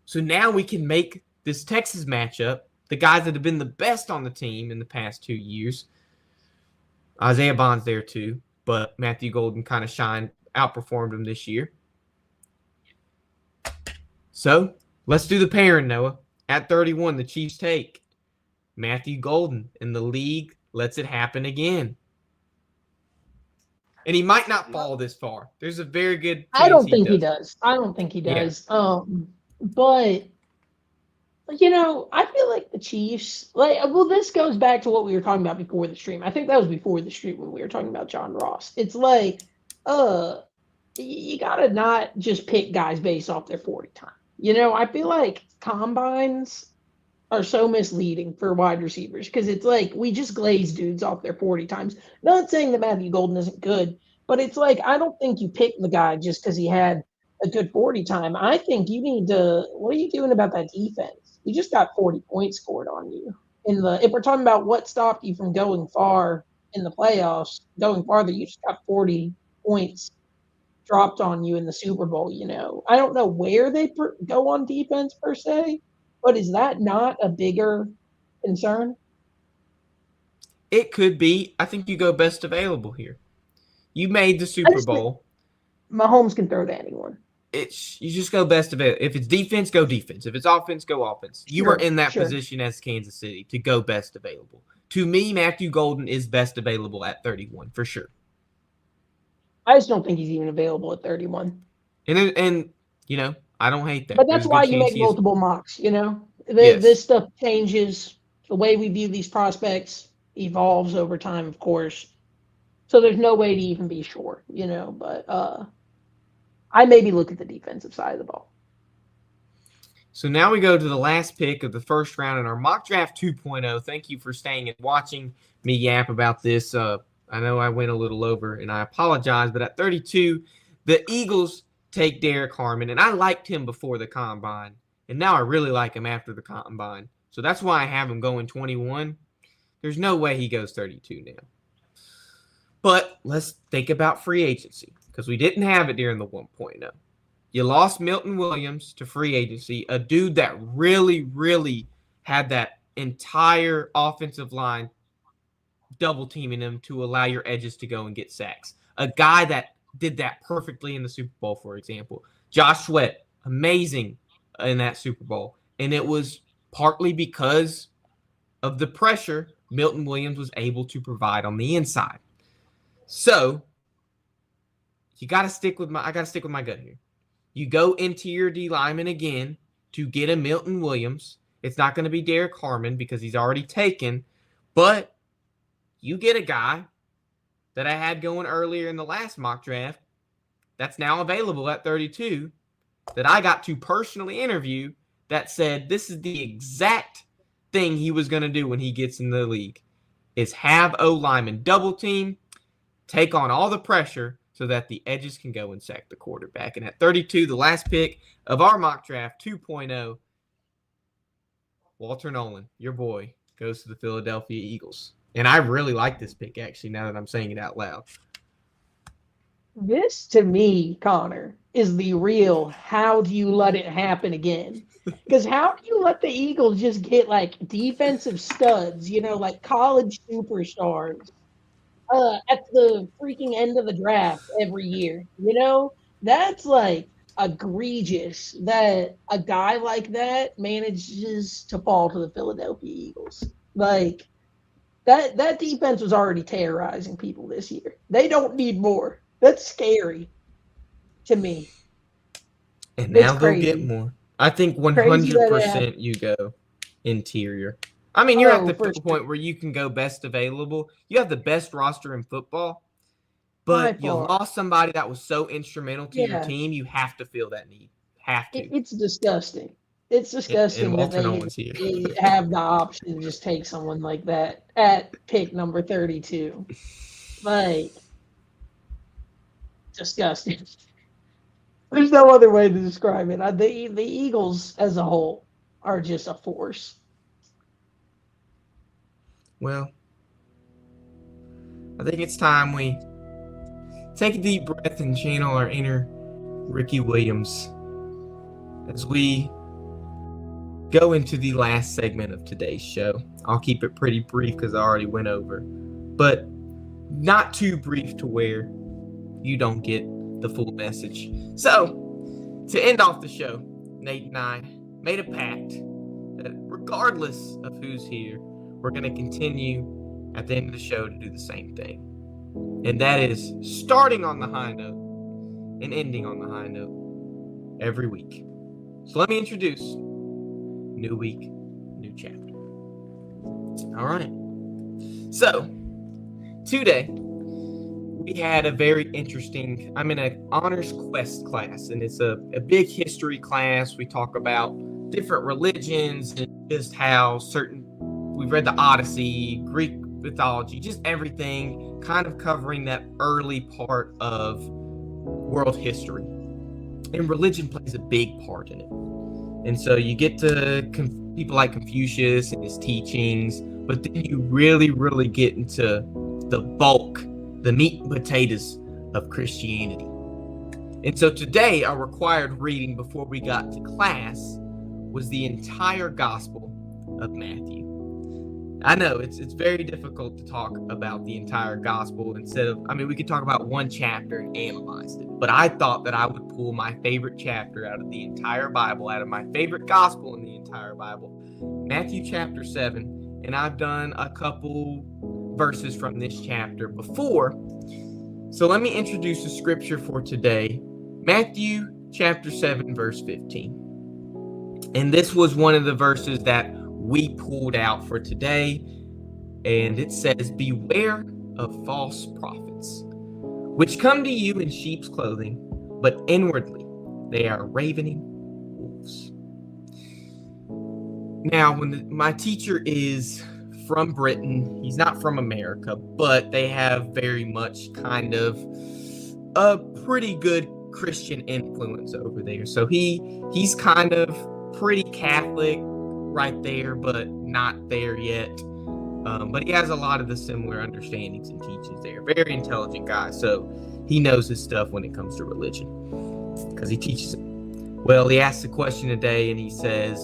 So now we can make this Texas matchup, the guys that have been the best on the team in the past 2 years. Isaiah Bond's there too, but Matthew Golden kind of outperformed him this year. So let's do the pairing, Noah. At 31, the Chiefs take Matthew Golden, and the league lets it happen again. And he might not fall this far. There's a very good chance I don't think he does. Yeah. But I feel like the Chiefs, this goes back to what we were talking about before the stream. I think that was before the stream when we were talking about John Ross. It's like, you gotta not just pick guys based off their 40 time. I feel like combines are so misleading for wide receivers because it's like we just glaze dudes off their 40 times. Not saying that Matthew Golden isn't good, but it's like I don't think you pick the guy just because he had a good 40 time. I think you need to. What are you doing about that defense? You just got 40 points scored on you. If we're talking about what stopped you from going far in the playoffs, going farther, you just got 40 points dropped on you in the Super Bowl. I don't know where they go on defense per se. But is that not a bigger concern? It could be. I think you go best available here. You made the Super Bowl. Mahomes can throw to anyone. You just go best available. If it's defense, go defense. If it's offense, go offense. You were in that position as Kansas City to go best available. To me, Matthew Golden is best available at 31 for sure. I just don't think he's even available at 31. And I don't hate that. But that's why you make multiple mocks, Yes. This stuff changes. The way we view these prospects evolves over time, of course. So there's no way to even be sure, but I maybe look at the defensive side of the ball. So now we go to the last pick of the first round in our mock draft 2.0. Thank you for staying and watching me yap about this. I know I went a little over, and I apologize, but at 32, the Eagles take Derek Harmon, and I liked him before the combine, and now I really like him after the combine. So that's why I have him going 21. There's no way he goes 32 now. But let's think about free agency, because we didn't have it during the 1.0. You lost Milton Williams to free agency, a dude that really, really had that entire offensive line double teaming him to allow your edges to go and get sacks. A guy that did that perfectly in the Super Bowl, for example. Josh Sweat, amazing in that Super Bowl. And it was partly because of the pressure Milton Williams was able to provide on the inside. So I got to stick with my gut here. You go interior D lineman again to get a Milton Williams. It's not going to be Derek Harmon because he's already taken, but you get a guy that I had going earlier in the last mock draft that's now available at 32 that I got to personally interview that said this is the exact thing he was going to do when he gets in the league is have O-lineman double team, take on all the pressure so that the edges can go and sack the quarterback. And at 32, the last pick of our mock draft 2.0, Walter Nolan, your boy, goes to the Philadelphia Eagles. And I really like this pick, actually, now that I'm saying it out loud. This, to me, Connor, is the real how do you let it happen again? Because how do you let the Eagles just get, defensive studs, like college superstars at the freaking end of the draft every year? That's, egregious that a guy like that manages to fall to the Philadelphia Eagles. That defense was already terrorizing people this year. They don't need more. That's scary to me. And now they'll get more. I think Crazy that it 100% you go interior. I mean, you're at the for point where you can go best available. You have the best roster in football, By but you far. lost somebody that was so instrumental to your Yeah. team. You have to feel that need. Have to. It's disgusting. It's And disgusting that Walter Nolan's here. they have the option to just take someone like that at pick number 32. Like, disgusting. There's no other way to describe it. The Eagles as a whole are just a force. Well, I think it's time we take a deep breath and channel our inner Ricky Williams as we go into the last segment of today's show. I'll keep it pretty brief because I already went over, but not too brief to where you don't get the full message. So, to end off the show, Nate and I made a pact that regardless of who's here, we're going to continue at the end of the show to do the same thing. And that is starting on the high note and ending on the high note every week. So let me introduce new week, new chapter. All right. So today we had a very interesting, I'm in an honors quest class, and it's a big history class. We talk about different religions and just how we've read the Odyssey, Greek mythology, just everything, kind of covering that early part of world history. And religion plays a big part in it. And so you get to people like Confucius and his teachings, but then you really, really get into the bulk, the meat and potatoes of Christianity. And so today, our required reading before we got to class was the entire Gospel of Matthew. I know it's very difficult to talk about the entire gospel we could talk about one chapter and analyze it, but I thought that I would pull my favorite chapter out of the entire Bible, out of my favorite gospel in the entire Bible, Matthew chapter 7, and I've done a couple verses from this chapter before. So let me introduce the scripture for today, Matthew chapter 7, verse 15. And this was one of the verses that we pulled out for today, and it says, "Beware of false prophets, which come to you in sheep's clothing, but inwardly they are ravening wolves." Now, when my teacher is from Britain, he's not from America, but they have very much kind of a pretty good Christian influence over there. So he's kind of pretty Catholic right there, but not there yet. But he has a lot of the similar understandings and teachings there. Very intelligent guy, so he knows his stuff when it comes to religion because he teaches it. Well, he asks the question today, and he says,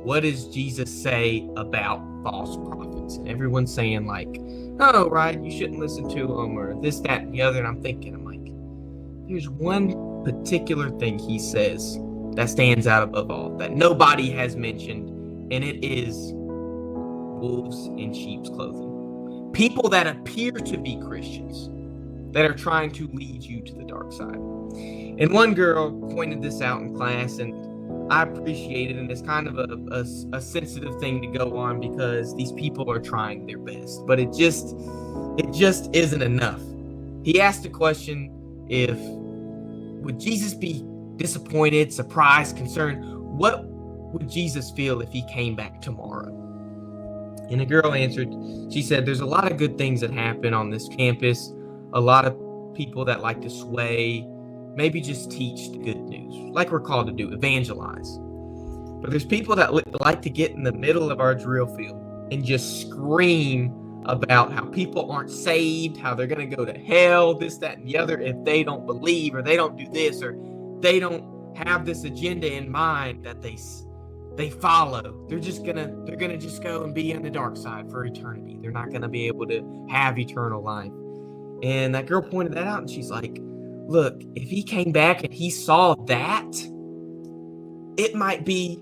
what does Jesus say about false prophets? And everyone's saying like, oh, right, you shouldn't listen to them, or this, that, and the other. And I'm like, there's one particular thing he says that stands out above all, that nobody has mentioned, and it is wolves in sheep's clothing. People that appear to be Christians that are trying to lead you to the dark side. And one girl pointed this out in class, and I appreciate it, and it's kind of a sensitive thing to go on because these people are trying their best, but it just isn't enough. He asked the question, would Jesus be disappointed, surprised, concerned? What would Jesus feel if he came back tomorrow? And the girl answered, she said, there's a lot of good things that happen on this campus, a lot of people that like to sway, maybe just teach the good news, like we're called to do, evangelize. But there's people that like to get in the middle of our drill field and just scream about how people aren't saved, how they're going to go to hell, this, that, and the other if they don't believe, or they don't do this, or they don't have this agenda in mind that they follow. They're gonna just go and be on the dark side for eternity. They're not gonna be able to have eternal life. And that girl pointed that out, and she's like, look, if he came back and he saw that, it might be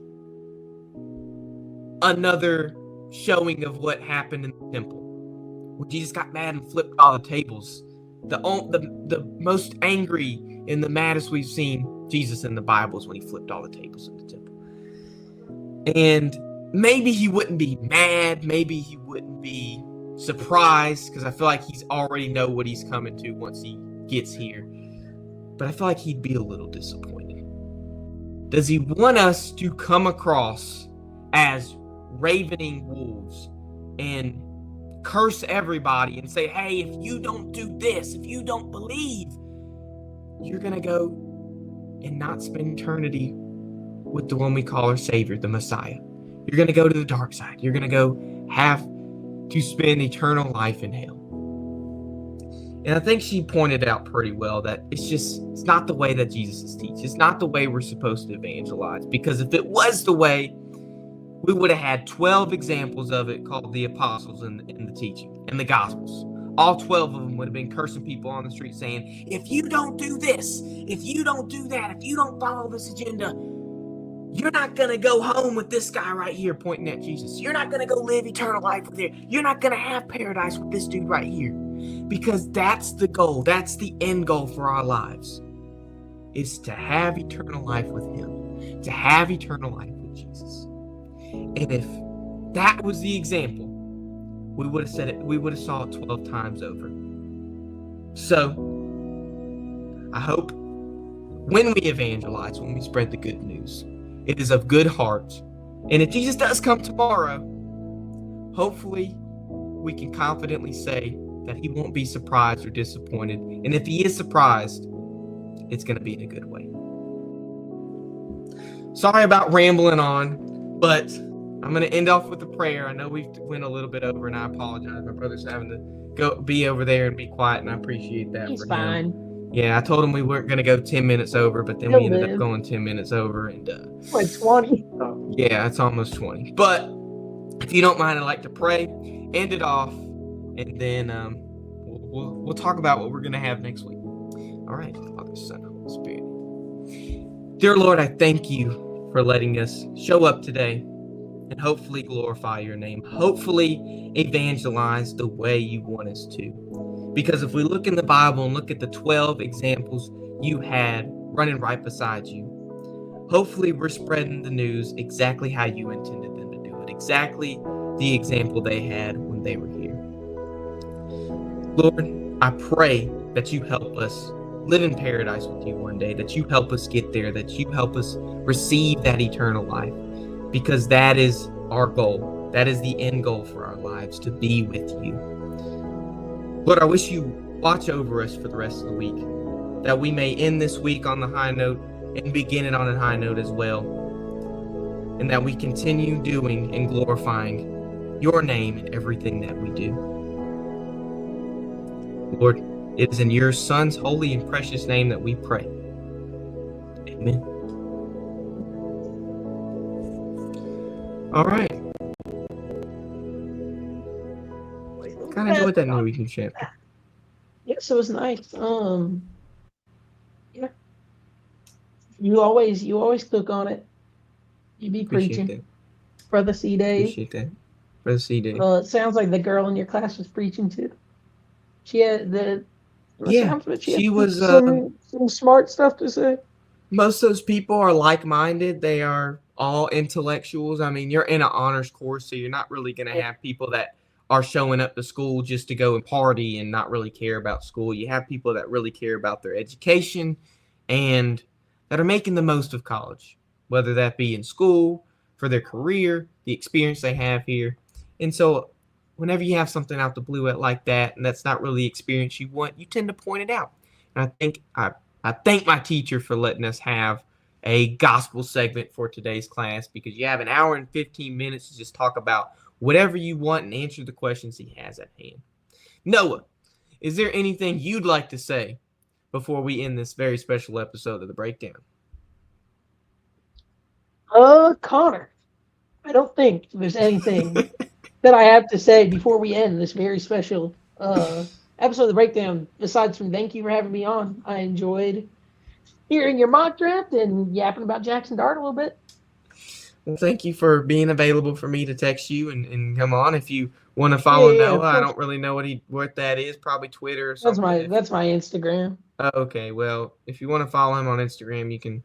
another showing of what happened in the temple when Jesus got mad and flipped all the tables. The most angry and the maddest we've seen Jesus in the Bible is when he flipped all the tables in the temple. And maybe he wouldn't be mad. Maybe he wouldn't be surprised, because I feel like he's already know what he's coming to once he gets here. But I feel like he'd be a little disappointed. Does he want us to come across as ravening wolves and curse everybody and say, hey, if you don't do this, if you don't believe, you're going to go and not spend eternity with the one we call our Savior, the Messiah. You're going to go to the dark side. You're going to go have to spend eternal life in hell. And I think she pointed out pretty well that it's not the way that Jesus teaches. It's not the way we're supposed to evangelize. Because if it was the way, we would have had 12 examples of it called the apostles in the teaching, in the Gospels. All 12 of them would have been cursing people on the street saying, if you don't do this, if you don't do that, if you don't follow this agenda, you're not going to go home with this guy right here pointing at Jesus. You're not going to go live eternal life with him. You're not going to have paradise with this dude right here. Because that's the goal. That's the end goal for our lives. Is to have eternal life with him. To have eternal life with Jesus. And if that was the example, we would have said it. We would have saw it 12 times over. So, I hope when we evangelize, when we spread the good news, it is of good heart. And if Jesus does come tomorrow, hopefully we can confidently say that he won't be surprised or disappointed. And if he is surprised, it's going to be in a good way. Sorry about rambling on, but I'm going to end off with a prayer. I know we went a little bit over, and I apologize. My brother's having to be over there and be quiet, and I appreciate that. He's for fine. him. Yeah, I told him we weren't going to go 10 minutes over, but then we ended up going 10 minutes over. And like 20. Yeah, it's almost 20. But if you don't mind, I'd like to pray, end it off, and then we'll talk about what we're going to have next week. All right, Father, Son, Holy Spirit. Dear Lord, I thank you for letting us show up today and hopefully glorify your name. Hopefully evangelize the way you want us to. Because if we look in the Bible and look at the 12 examples you had running right beside you, hopefully we're spreading the news exactly how you intended them to do it. Exactly the example they had when they were here. Lord, I pray that you help us live in paradise with you one day, that you help us get there, that you help us receive that eternal life, because that is our goal. That is the end goal for our lives, to be with you. Lord, I wish you watch over us for the rest of the week, that we may end this week on the high note and begin it on a high note as well, and that we continue doing and glorifying your name in everything that we do. Lord, it is in your Son's holy and precious name that we pray. Amen. All right. Kind of enjoyed that new week chapter. Yes, it was nice. Yeah. You always cook on it. You be preaching. That. Brother C Day. Appreciate that. Brother C Day. It sounds like the girl in your class was preaching too. She had she was some smart stuff to say. Most of those people are like-minded. They are all intellectuals. I mean, you're in an honors course, so you're not really going to have people that are showing up to school just to go and party and not really care about school. You have people that really care about their education and that are making the most of college, whether that be in school, for their career, the experience they have here. And so whenever you have something out the blue like that, and that's not really the experience you want, you tend to point it out. And I thank my teacher for letting us have a gospel segment for today's class, because you have an hour and 15 minutes to just talk about whatever you want and answer the questions he has at hand. Noah, is there anything you'd like to say before we end this very special episode of The Breakdown? Connor, I don't think there's anything that I have to say before we end this very special episode of The Breakdown, besides from thank you for having me on. I enjoyed hearing your mock draft and yapping about Jackson Dart a little bit. Well, thank you for being available for me to text you and come on. If you want to follow Noah, I don't really know what that is. Probably Twitter or something. That's my Instagram. Okay, well, if you want to follow him on Instagram, you can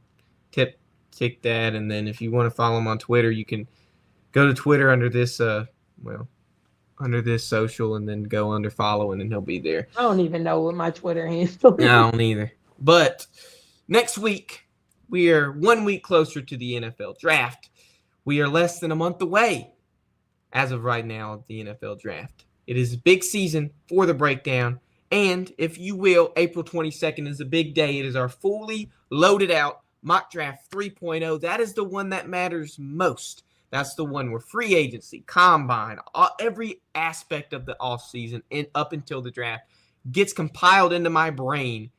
tick that. And then if you want to follow him on Twitter, you can go to Twitter under this under this social, and then go under follow, and then he'll be there. I don't even know what my Twitter handle is. I don't either. But next week, we are 1 week closer to the NFL draft. We are less than a month away, as of right now, of the NFL draft. It is a big season for the breakdown. And if you will, April 22nd is a big day. It is our fully loaded out mock draft 3.0. That is the one that matters most. That's the one where free agency, combine, every aspect of the offseason and up until the draft gets compiled into my brain,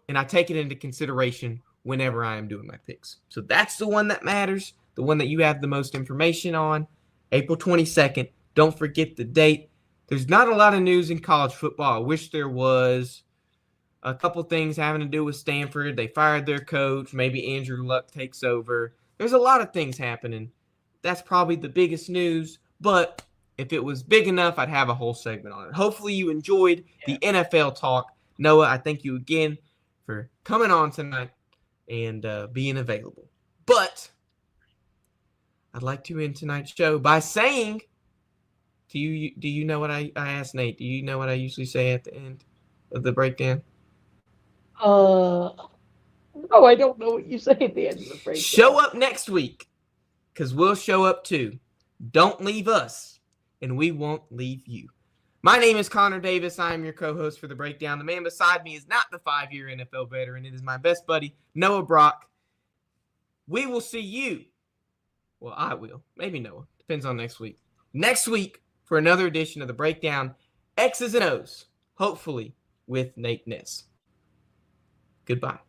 and I take it into consideration whenever I am doing my picks. So that's the one that matters, the one that you have the most information on, April 22nd. Don't forget the date. There's not a lot of news in college football. I wish there was. A couple things having to do with Stanford. They fired their coach. Maybe Andrew Luck takes over. There's a lot of things happening. That's probably the biggest news, but if it was big enough, I'd have a whole segment on it. Hopefully you enjoyed the NFL talk. Noah, I thank you again for coming on tonight and being available. But I'd like to end tonight's show by saying, do you know what I asked Nate? Do you know what I usually say at the end of the breakdown? No, I don't know what you say at the end of the breakdown. Show up next week, because we'll show up too. Don't leave us, and we won't leave you. My name is Connor Davis. I am your co-host for The Breakdown. The man beside me is not the 5-year NFL veteran. It is my best buddy, Noah Brock. We will see you. Well, I will. Maybe Noah. Depends on next week. Next week for another edition of The Breakdown, X's and O's, hopefully with Nate Nessie. Goodbye.